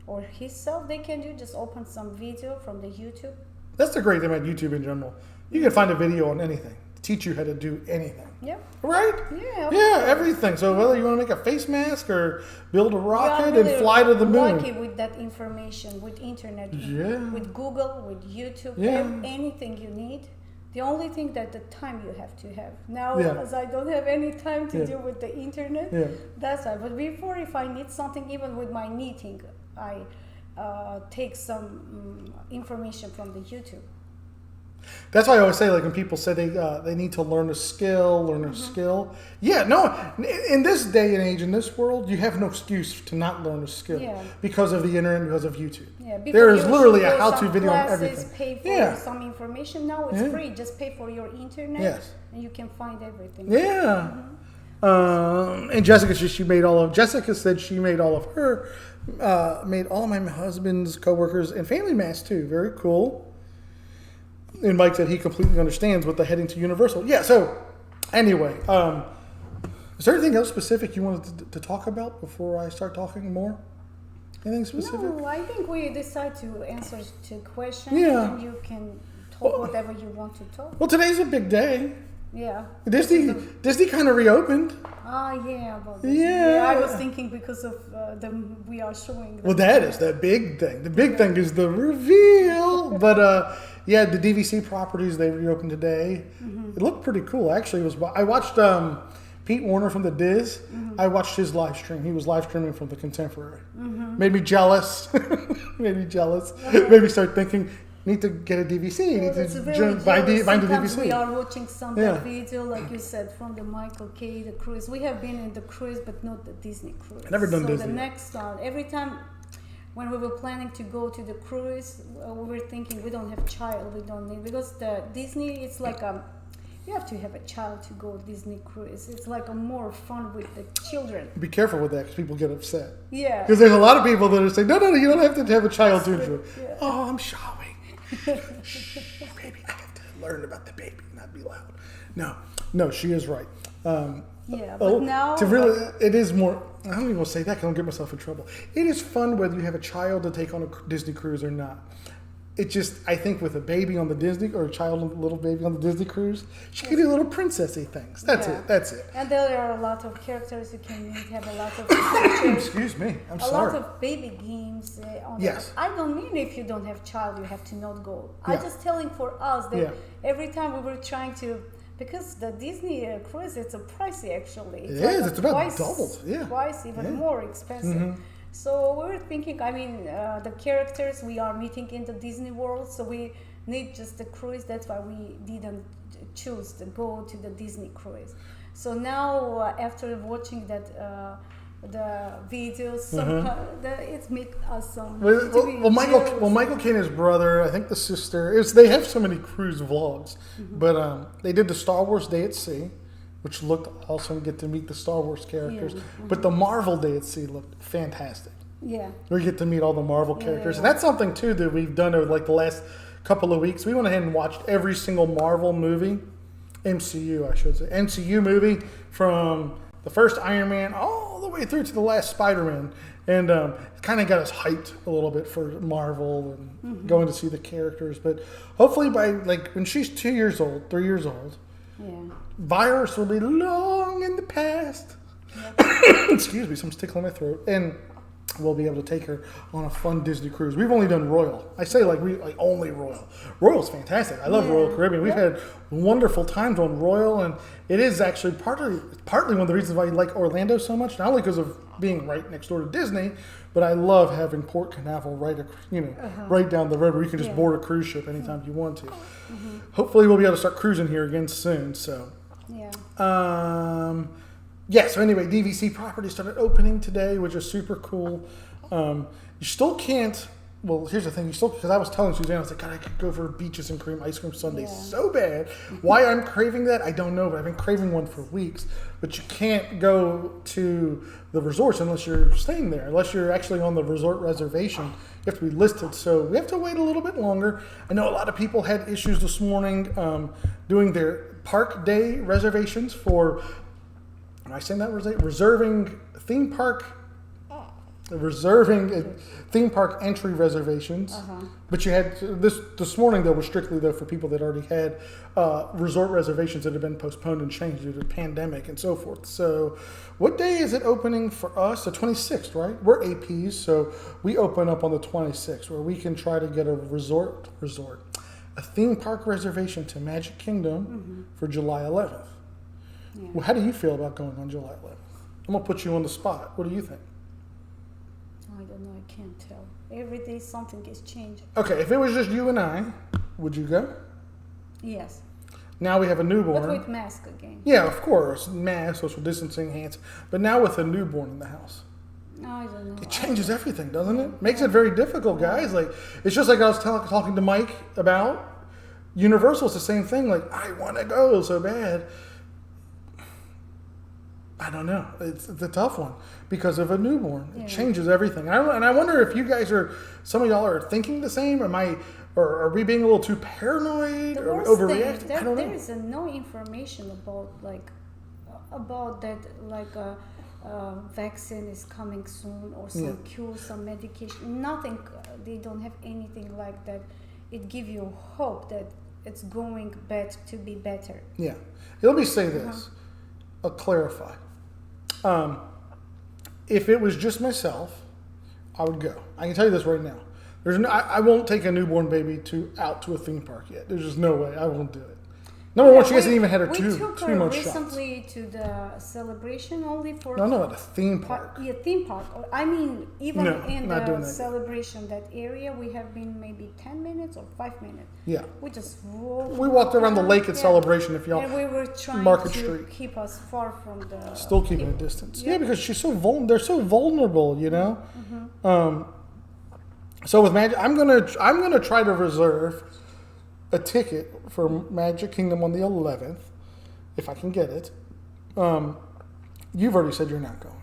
or himself, they can do just open some video from the YouTube. That's the great thing about YouTube in general. You can find a video on anything. Teach you how to do anything. Yeah. Right? Yeah. Yeah, everything. So whether you want to make a face mask or build a rocket and fly to the moon. Lucky with that information, with internet, with Google, with YouTube, anything you need. The only thing that the time you have to have. Now, as I don't have any time to do with the internet, that's why. But before, if I need something, even with my knitting, I take some information from the YouTube. That's why I always say, like when people say they need to learn a skill, Yeah, no. In this day and age, in this world, you have no excuse to not learn a skill because of the internet, because of YouTube. Yeah, there is literally a how-to video on everything. Pay for some information. Now it's free. Just pay for your internet, and you can find everything. Yeah. And Jessica said she made all of her, made all of my husband's coworkers and family masks too. Very cool. And Mike said he completely understands with the heading to Universal. Yeah, so anyway, is there anything else specific you wanted to talk about before I start talking more? Anything specific? No, I think we decide to answer to questions and you can talk whatever you want to talk. Well, today's a big day. Yeah. Disney kind of reopened. About this. Yeah, I was thinking because of we are showing. Well, that is the big thing. The big thing is the reveal. But the DVC properties, they reopened today. It looked pretty cool. Actually, I watched Pete Warner from the Diz. I watched his live stream. He was live streaming from the Contemporary. Made me jealous. Made me start thinking. Need to get a DVC. Need to find the DVC. We are watching some video, like you said, from the Michael K. the cruise. We have been in the cruise, but not the Disney cruise. I've never done Disney. So the next every time when we were planning to go to the cruise, we were thinking we don't have child, we don't need because the Disney it's like you have to have a child to go Disney cruise. It's like a more fun with the children. Be careful with that because people get upset. Yeah. Because there's a lot of people that are saying, no, you don't have to have a child to enjoy. Yeah. Oh, I'm showing. Shh, baby, I have to learn about the baby, not be loud. No, she is right. Yeah, but now it is more. I don't even want to say that because I'll get myself in trouble. It is fun whether you have a child to take on a Disney cruise or not. It just, I think with a baby on the Disney, or a child, little baby on the Disney cruise, she can do little princessy things. That's it. And there are a lot of characters you can meet, have a lot of pictures, Excuse me, I'm a sorry. lot of baby games. Yes. I don't mean if you don't have child, you have to not go. Yeah. I'm just telling for us that Yeah. every time we were trying to, because the Disney cruise, it's a pricey actually. It is. It's about doubled. Yeah. Twice, even Yeah. more expensive. So we were thinking, the characters we are meeting in the Disney World, so we need just the cruise. That's why we didn't choose to go to the Disney cruise. So now, after watching that, the videos, it makes us some. Michael Caine, his brother, I think the sister, they have so many cruise vlogs, but they did the Star Wars Day at Sea, which looked awesome. Get to meet the Star Wars characters, but the Marvel Day at Sea looked fantastic. Yeah, we get to meet all the Marvel characters, yeah. and that's something too that we've done over like the last couple of weeks. We went ahead and watched every single Marvel movie, MCU movie, from the first Iron Man all the way through to the last Spider-Man, and it kind of got us hyped a little bit for Marvel and going to see the characters. But hopefully by like when she's 3 years old, virus will be long in the past. Yep. Excuse me, someone's tickling my throat, and we'll be able to take her on a fun Disney cruise. We've only done Royal. I say only Royal. Royal's fantastic. I love Royal Caribbean. We've had wonderful times on Royal, and it is actually partly one of the reasons why I like Orlando so much. Not only because of being right next door to Disney, but I love having Port Canaveral right down the road where you can just board a cruise ship anytime you want to. Hopefully, we'll be able to start cruising here again soon. So. So anyway, DVC property started opening today, which is super cool. You still can't. Well, here's the thing. Because I was telling Suzanne, I was like, God, I could go for beaches and cream ice cream sundaes so bad. Why I'm craving that, I don't know, but I've been craving one for weeks. But you can't go to the resorts unless you're staying there, unless you're actually on the resort reservation. You have to be listed, so we have to wait a little bit longer. I know a lot of people had issues this morning doing their park day reservations for. Am I saying that reserving theme park entry reservations? But you had this morning though was strictly though for people that already had resort reservations that had been postponed and changed due to the pandemic and so forth. So, what day is it opening for us? The 26th, right? We're APs, so we open up on the 26th, where we can try to get a theme park reservation to Magic Kingdom for July 11th. Yeah. Well, how do you feel about going on July 11th? I'm going to put you on the spot. What do you think? I don't know. I can't tell. Every day something is changing. Okay, if it was just you and I, would you go? Yes. Now we have a newborn. But with mask again. Yeah, of course. Mask, social distancing, hands. But now with a newborn in the house. No, I don't know. It changes everything, doesn't it? Makes it very difficult, guys. Like, it's just like I was talking to Mike about Universal. It's the same thing. Like, I want to go so bad. I don't know. It's a tough one because of a newborn. It changes everything. And I wonder if you guys some of y'all are thinking the same. Or are we being a little too paranoid or overreacting? I don't know. There is no information about that, like a vaccine is coming soon or some cure, some medication. Nothing. They don't have anything like that. It gives you hope that it's going to be better. Yeah. Let me say this. I'll clarify. If it was just myself, I would go. I can tell you this right now. I won't take a newborn baby out to a theme park yet. There's just no way. I won't do it. Number one, she hasn't even had her two month shots. We took her recently to the celebration only for... No, at a theme park. Theme park. I mean, even in the celebration, that area, we have been maybe 10 minutes or 5 minutes. Yeah. We just We walked around the lake at celebration, if y'all... And we were trying Market to Street. keep us far from the... Still keeping a distance. Yeah, because she's they're so vulnerable, you know? So with Magic, I'm gonna try to reserve a ticket for Magic Kingdom on the 11th. if I can get it. You've already said you're not going.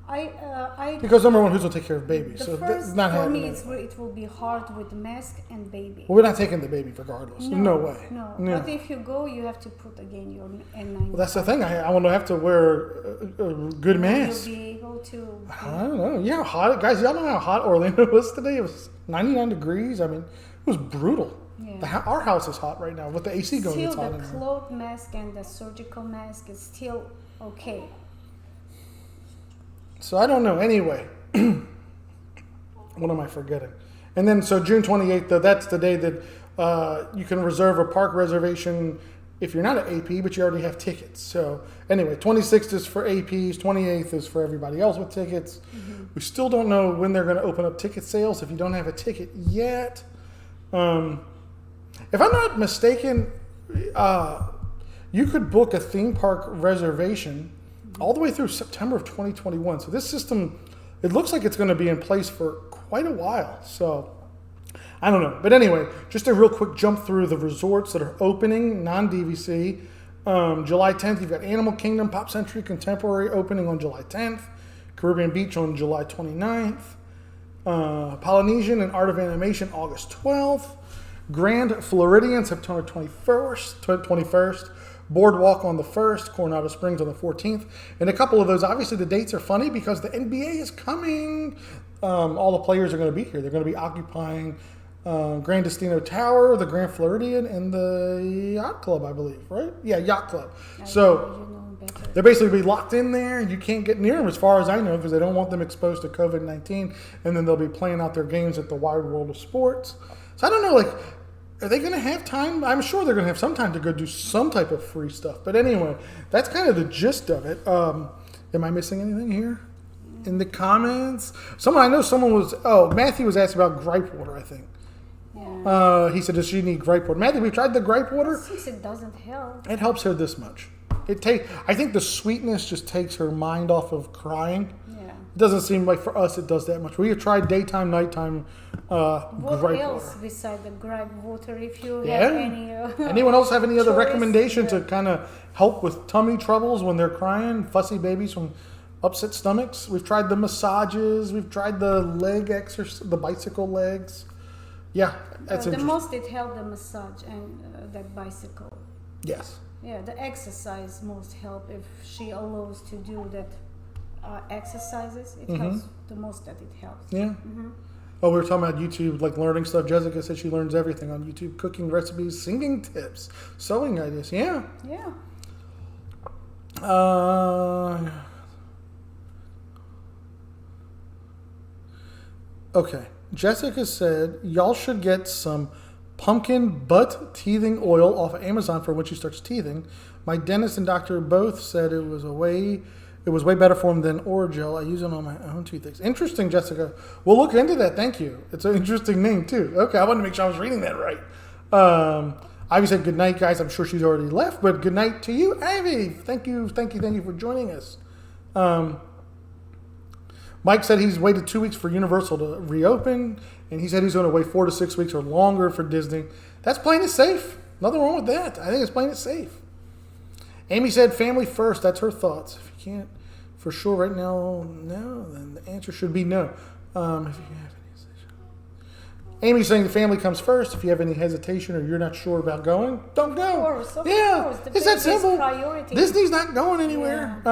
I Because number one, who's going to take care of babies? the So first that's not for me, happening. it will be hard with mask and baby. Well, we're not taking the baby regardless. No way. No. Yeah. But if you go, you have to put again your N95. Well, that's the thing. I want to have to wear a good mask. You'll be able to. I don't know. Yeah, hot guys. Y'all know how hot Orlando was today. It was 99 degrees. I mean, it was brutal. Yeah. Our house is hot right now with the AC going. Still, It's hot the in here. cloth mask and the surgical mask is still okay. So I don't know. Anyway, what am I forgetting? And then so June 28th, though, that's the day that you can reserve a park reservation if you're not at AP, but you already have tickets. So anyway, 26th is for APs, 28th is for everybody else with tickets. Mm-hmm. We still don't know when they're going to open up ticket sales if you don't have a ticket yet. If I'm not mistaken, you could book a theme park reservation all the way through September of 2021. So this system, it looks like it's going to be in place for quite a while. So I don't know. But anyway, just a real quick jump through the resorts that are opening, non-DVC. July 10th, you've got Animal Kingdom, Pop Century Contemporary opening on July 10th. Caribbean Beach on July 29th. Polynesian and Art of Animation August 12th. Grand Floridian September 21st. Boardwalk on the 1st, Coronado Springs on the 14th. And a couple of those, obviously the dates are funny because the NBA is coming. All the players are going to be here. They're going to be occupying Grand Destino Tower, the Grand Floridian, and the Yacht Club, I believe, right? Yeah, Yacht Club. So they're basically be locked in there. You can't get near them as far as I know because they don't want them exposed to COVID-19. And then they'll be playing out their games at the Wide World of Sports. So I don't know, are they going to have time? I'm sure they're going to have some time to go do some type of free stuff. But anyway, that's kind of the gist of it. Am I missing anything here? In the comments? Matthew was asked about gripe water, I think. Yeah. He said, does she need gripe water? Matthew, we tried the gripe water. Since it doesn't help. It helps her this much. I think the sweetness just takes her mind off of crying. Yeah. It doesn't seem like for us it does that much. We have tried daytime, nighttime What gripe else water. beside the gripe water? If you have Yeah. any. Anyone else have any other choice? recommendation to Yeah. kind of help with tummy troubles when they're crying? Fussy babies from upset stomachs. We've tried the massages. We've tried the leg exercise, the bicycle legs. Yeah, that's the interesting. most it helped the massage and that bicycle. Yes. Yeah, the exercise most help if she allows to do that exercises. It helps the most that it helps. Yeah. Oh, we were talking about YouTube, like learning stuff. Jessica said she learns everything on YouTube: cooking recipes, singing tips, sewing ideas. Yeah. Yeah. Okay. Jessica said y'all should get some pumpkin butt teething oil off of Amazon for when she starts teething. My dentist and doctor both said it was way better for him than Orajel. I use it on my own toothaches. Interesting, Jessica. We'll look into that. Thank you. It's an interesting name too. Okay, I wanted to make sure I was reading that right. Ivy said good night, guys. I'm sure she's already left, but good night to you, Ivy. Thank you for joining us. Mike said he's waited 2 weeks for Universal to reopen, and he said he's going to wait 4 to 6 weeks or longer for Disney. That's playing it safe. Nothing wrong with that. I think it's playing it safe. Amy said family first. That's her thoughts. If you can't for sure right now, no, then the answer should be no. If you have any Amy's saying the family comes first. If you have any hesitation or you're not sure about going, don't go. Of course. It's that simple. Priority. Disney's not going anywhere.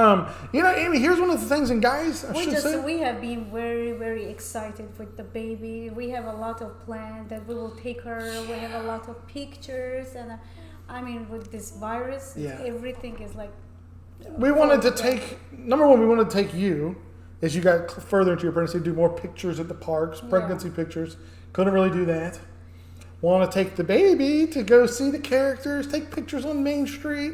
Amy, here's one of the things, and guys, We have been very, very excited with the baby. We have a lot of plans that we will take her. We have a lot of pictures, and with this virus, everything is like. We wanted to take we wanted to take you as you got further into your pregnancy, do more pictures at the parks, pregnancy pictures. Couldn't really do that. Want to take the baby to go see the characters, take pictures on Main Street.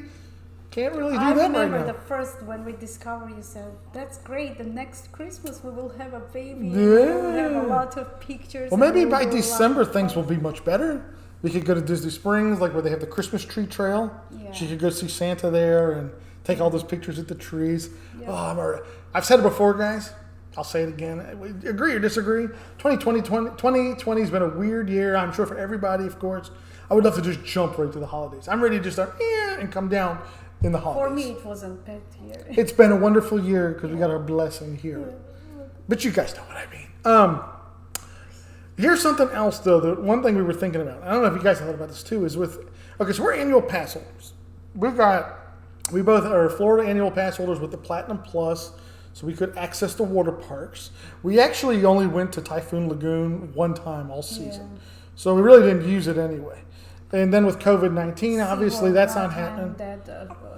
Can't really do that right now. I remember the first when we discovered, you said, that's great. The next Christmas we will have a baby. Yeah. We will have a lot of pictures. Well, maybe by December things will be much better. We could go to Disney Springs, like where they have the Christmas tree trail. Yeah. She could go see Santa there and take all those pictures at the trees. Yeah. I've said it before, guys. I'll say it again. Agree or disagree? 2020 has been a weird year, I'm sure, for everybody, of course. I would love to just jump right to the holidays. I'm ready to just start and come down in the holidays. For me, it wasn't bad here. It's been a wonderful year because we got our blessing here. But you guys know what I mean. Here's something else, though. The one thing we were thinking about, I don't know if you guys thought about this too, is okay, so we're annual pass holders. We both are Florida annual pass holders with the Platinum Plus, so we could access the water parks. We actually only went to Typhoon Lagoon one time all season. Yeah. So we really didn't use it anyway. And then with COVID-19, obviously that's not happening.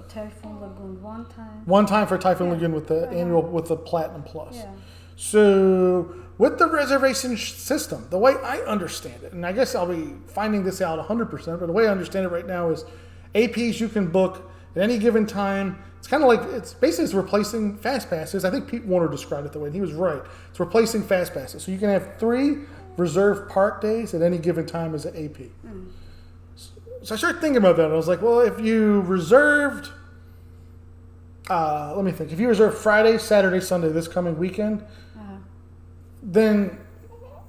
Typhoon Lagoon one time. One time for Typhoon Lagoon with the annual, with the Platinum Plus. Yeah. So with the reservation system, the way I understand it, and I guess I'll be finding this out 100%, but the way I understand it right now is APs you can book at any given time. It's kind of like, it's replacing fast passes. I think Pete Warner described it that way, and he was right. It's replacing fast passes. So you can have 3 reserved park days at any given time as an AP. So I started thinking about that. I was like, well, if you reserved, let me think. If you reserve Friday, Saturday, Sunday this coming weekend, then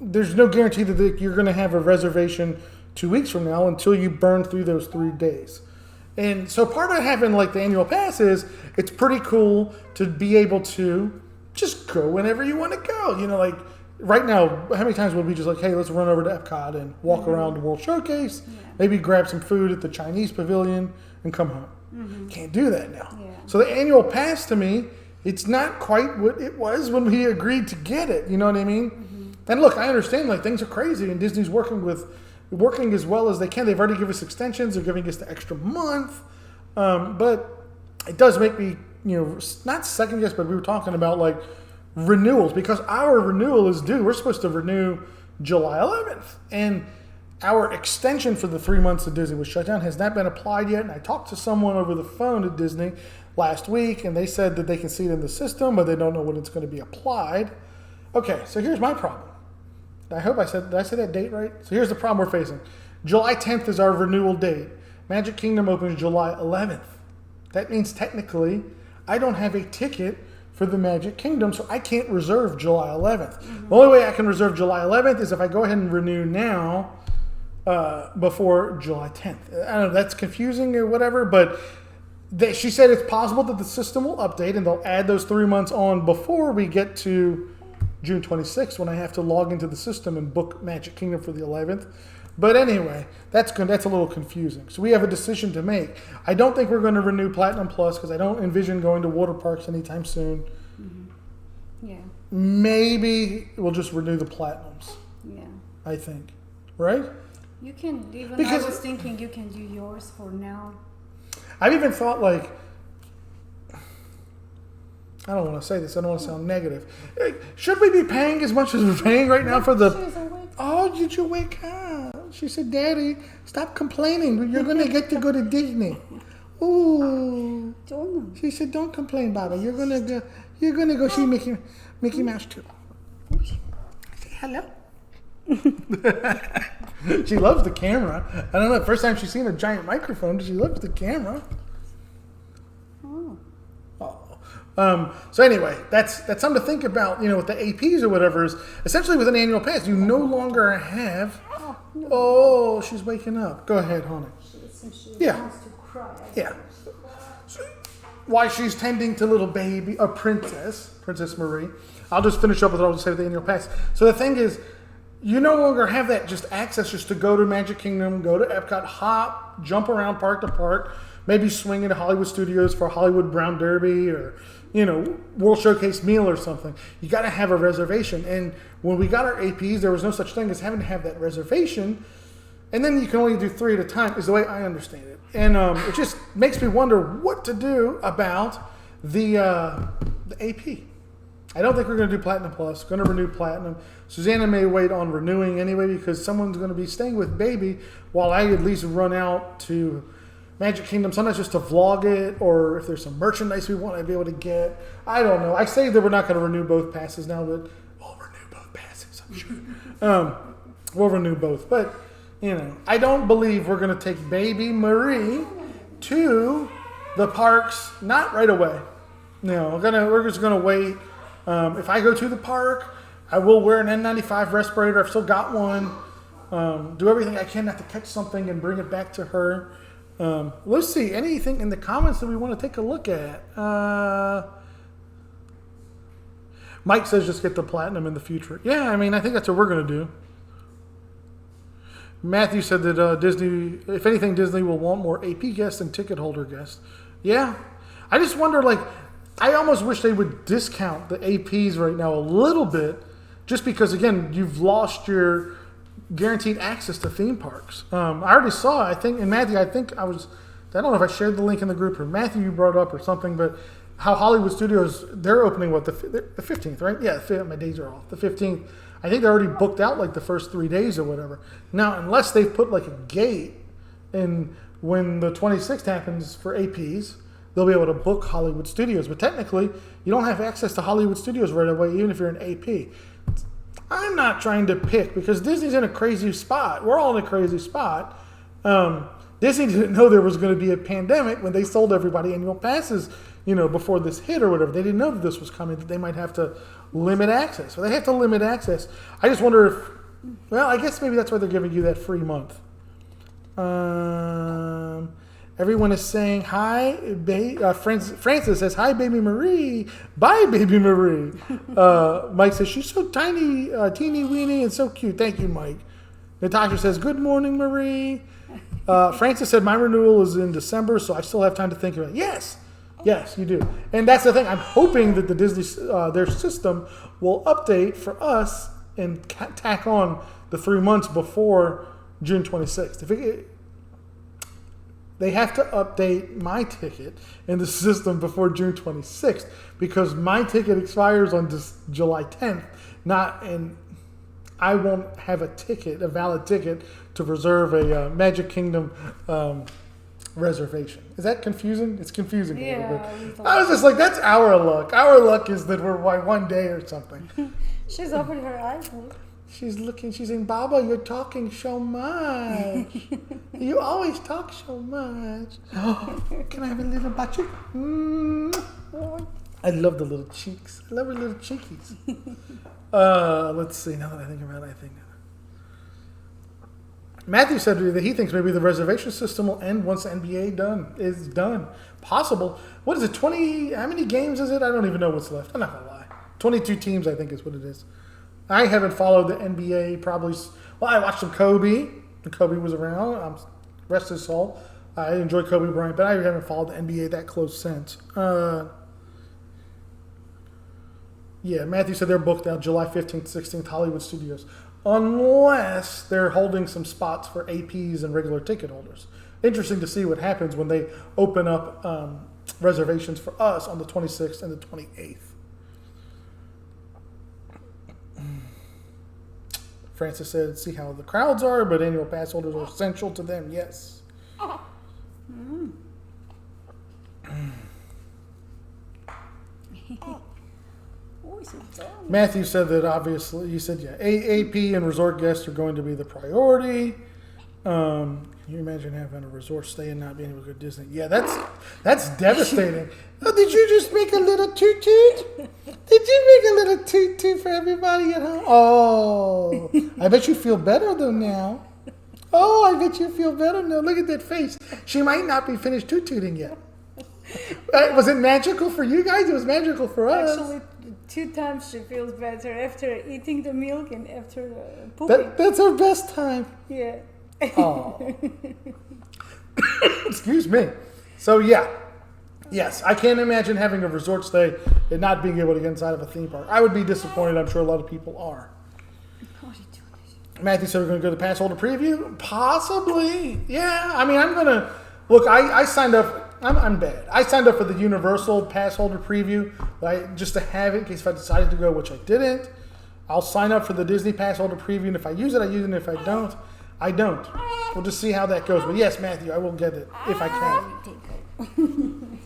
there's no guarantee that you're going to have a reservation 2 weeks from now until you burn through those 3 days. And so part of having like the annual pass is it's pretty cool to be able to just go whenever you want to go. You know, like right now, how many times would we just like, hey, let's run over to Epcot and walk around the World Showcase, maybe grab some food at the Chinese Pavilion and come home. Can't do that now. Yeah. So the annual pass to me, it's not quite what it was when we agreed to get it. You know what I mean? And look, I understand like things are crazy and Disney's working as well as they can. They've already given us extensions. They're giving us the extra month. But it does make me, not second guess, but we were talking about like renewals because our renewal is due. We're supposed to renew July 11th. And our extension for the 3 months that Disney was shut down has not been applied yet. And I talked to someone over the phone at Disney last week, and they said that they can see it in the system, but they don't know when it's going to be applied. Okay, so here's my problem. Did I say that date right? So here's the problem we're facing. July 10th is our renewal date. Magic Kingdom opens July 11th. That means technically I don't have a ticket for the Magic Kingdom, so I can't reserve July 11th. The only way I can reserve July 11th is if I go ahead and renew now before July 10th. I don't know, that's confusing or whatever, but she said it's possible that the system will update and they'll add those 3 months on before we get to June 26th when I have to log into the system and book Magic Kingdom for the 11th. But anyway, that's a little confusing. So we have a decision to make. I don't think we're going to renew Platinum Plus because I don't envision going to water parks anytime soon. Yeah. Maybe we'll just renew the Platinums. Yeah. I think. Right? You can even, Because I was thinking you can do yours for now. I've even thought like, I don't want to say this. I don't want to sound negative. Should we be paying as much as we're paying right now for the... She's awake. Oh, did you wake up? She said, Daddy, stop complaining. You're going to get to go to Disney. Ooh. Don't know. She said, don't complain, Baba. You're going to go see Mickey Mouse too. I said, hello. She loves the camera. I don't know. First time she's seen a giant microphone, she loves the camera. So anyway, that's something to think about, with the APs or whatever is essentially with an annual pass, you no longer have, oh, she's waking up. Go ahead, honey. She wants to cry. Yeah. So, while she's tending to little baby, a Princess Marie, I'll just finish up with what I was saying with the annual pass. So the thing is, you no longer have that just access just to go to Magic Kingdom, go to Epcot, hop, jump around park to park, maybe swing into Hollywood Studios for Hollywood Brown Derby or, World Showcase meal or something. You got to have a reservation. And when we got our APs, there was no such thing as having to have that reservation. And then you can only do 3 at a time is the way I understand it. And it just makes me wonder what to do about the AP. I don't think we're going to do Platinum Plus. Going to renew Platinum. Susanna may wait on renewing anyway because someone's going to be staying with baby while I at least run out to Magic Kingdom, sometimes just to vlog it, or if there's some merchandise we want to be able to get. I don't know. I say that we're not going to renew both passes now, but we'll renew both passes, I'm sure. We'll renew both. But, I don't believe we're going to take baby Marie to the parks, not right away. No, we're just going to wait. If I go to the park, I will wear an N95 respirator. I've still got one. Do everything I can not to catch something and bring it back to her. Let's see. Anything in the comments that we want to take a look at? Mike says just get the platinum in the future. Yeah, I mean, I think that's what we're going to do. Matthew said that Disney, if anything, Disney will want more AP guests than ticket holder guests. Yeah. I just wonder, like, I almost wish they would discount the APs right now a little bit, just because, again, you've lost your guaranteed access to theme parks. I already saw, I think, and Matthew, I don't know if I shared the link in the group, or Matthew, you brought it up or something, but how Hollywood Studios, they're opening, what, the 15th, right? Yeah, my days are off. The 15th. I think they're already booked out like the first 3 days or whatever. Now, unless they've put like a gate, and when the 26th happens for APs, they'll be able to book Hollywood Studios. But technically, you don't have access to Hollywood Studios right away, even if you're an AP. I'm not trying to pick, because Disney's in a crazy spot. We're all in a crazy spot. Disney didn't know there was going to be a pandemic when they sold everybody annual passes, before this hit or whatever. They didn't know that this was coming, that they might have to limit access. So they have to limit access. I just wonder if, I guess maybe that's why they're giving you that free month. Everyone is saying hi. Francis says, hi, baby Marie. Bye, baby Marie. Mike says, she's so tiny, teeny weeny, and so cute. Thank you, Mike. Natasha says, good morning, Marie. Francis said, my renewal is in December, so I still have time to think about it. Yes, you do. And that's the thing. I'm hoping that the Disney, their system will update for us and tack on the 3 months before June 26th. They have to update my ticket in the system before June 26th, because my ticket expires on July 10th. And I won't have a valid ticket to reserve a Magic Kingdom reservation. Is that confusing? It's confusing a little bit. I was just like, that's our luck. Our luck is that we're one day or something. She's opened her eyes. She's saying, Baba, you're talking so much. You always talk so much. Oh, can I have a little butt cheek? I love the little cheeks. I love her little cheekies. Let's see, now that I think about it, Matthew said that he thinks maybe the reservation system will end once the NBA is done. Possible. What is it, 20? How many games is it? I don't even know what's left. I'm not going to lie. 22 teams, I think, is what it is. I haven't followed the NBA probably. Well, I watched some Kobe. Kobe was around. Rest his soul. I enjoy Kobe Bryant, but I haven't followed the NBA that close since. Matthew said they're booked out July 15th, 16th, Hollywood Studios. Unless they're holding some spots for APs and regular ticket holders. Interesting to see what happens when they open up reservations for us on the 26th and the 28th. Francis said, see how the crowds are, but annual pass holders are essential to them. Yes. Matthew said that obviously, he said, AAP and resort guests are going to be the priority. Can you imagine having a resort stay and not being able to go to Disney? Yeah, that's devastating. Oh, did you just make a little toot-toot? Did you make a little toot-toot for everybody at home? Oh, I bet you feel better though now. Oh, I bet you feel better now. Look at that face. She might not be finished toot-tooting yet. Was it magical for you guys? It was magical for us. Actually, 2 times she feels better after eating the milk and after pooping. That's her best time. Yeah. Oh. Excuse me. So yes, I can't imagine having a resort stay and not being able to get inside of a theme park. I would be disappointed. I'm sure a lot of people are. Matthew said we're going to go to the pass holder preview. Possibly. Yeah. I mean, I'm going to look. I signed up. I'm bad. I signed up for the Universal pass holder preview, just to have it in case if I decided to go, which I didn't. I'll sign up for the Disney pass holder preview, and if I use it, I use it, and if I don't, I don't. We'll just see how that goes. But yes, Matthew, I will get it if I can.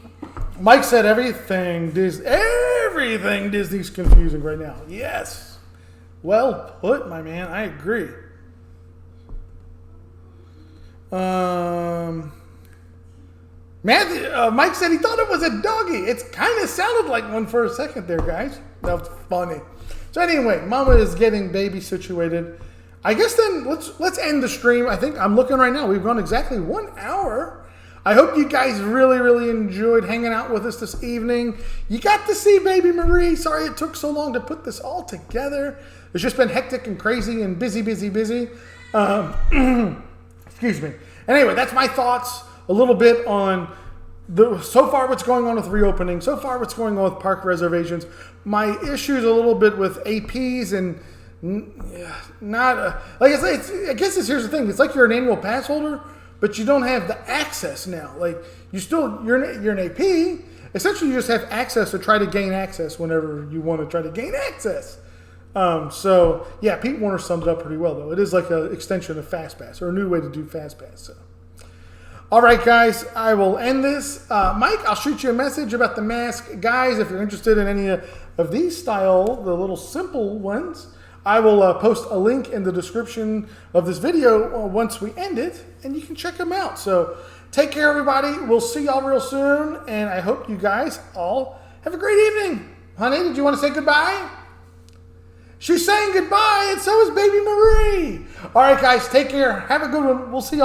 Mike said everything Disney's confusing right now. Yes. Well put, my man. I agree. Mike said he thought it was a doggy. It kind of sounded like one for a second there, guys. That was funny. So anyway, Mama is getting baby situated. I guess then let's end the stream. I think I'm looking right now. We've gone exactly 1 hour. I hope you guys really, really enjoyed hanging out with us this evening. You got to see baby Marie. Sorry it took so long to put this all together. It's just been hectic and crazy and busy. Excuse me. Anyway, that's my thoughts a little bit on so far what's going on with reopening, so far what's going on with park reservations. My issues a little bit with APs and not like I guess here's the thing. It's like you're an annual pass holder, but you don't have the access now. Like you're an AP. Essentially, you just have access to try to gain access whenever you want to try to gain access. So yeah, Pete Warner summed it up pretty well though. It is like an extension of FastPass or a new way to do FastPass. So. All right, guys, I will end this. Mike, I'll shoot you a message about the mask. Guys, if you're interested in any of these style, the little simple ones, I will post a link in the description of this video once we end it, and you can check them out. So take care, everybody. We'll see y'all real soon, and I hope you guys all have a great evening. Honey, did you want to say goodbye? She's saying goodbye, and so is baby Marie. All right, guys, take care. Have a good one. We'll see y'all.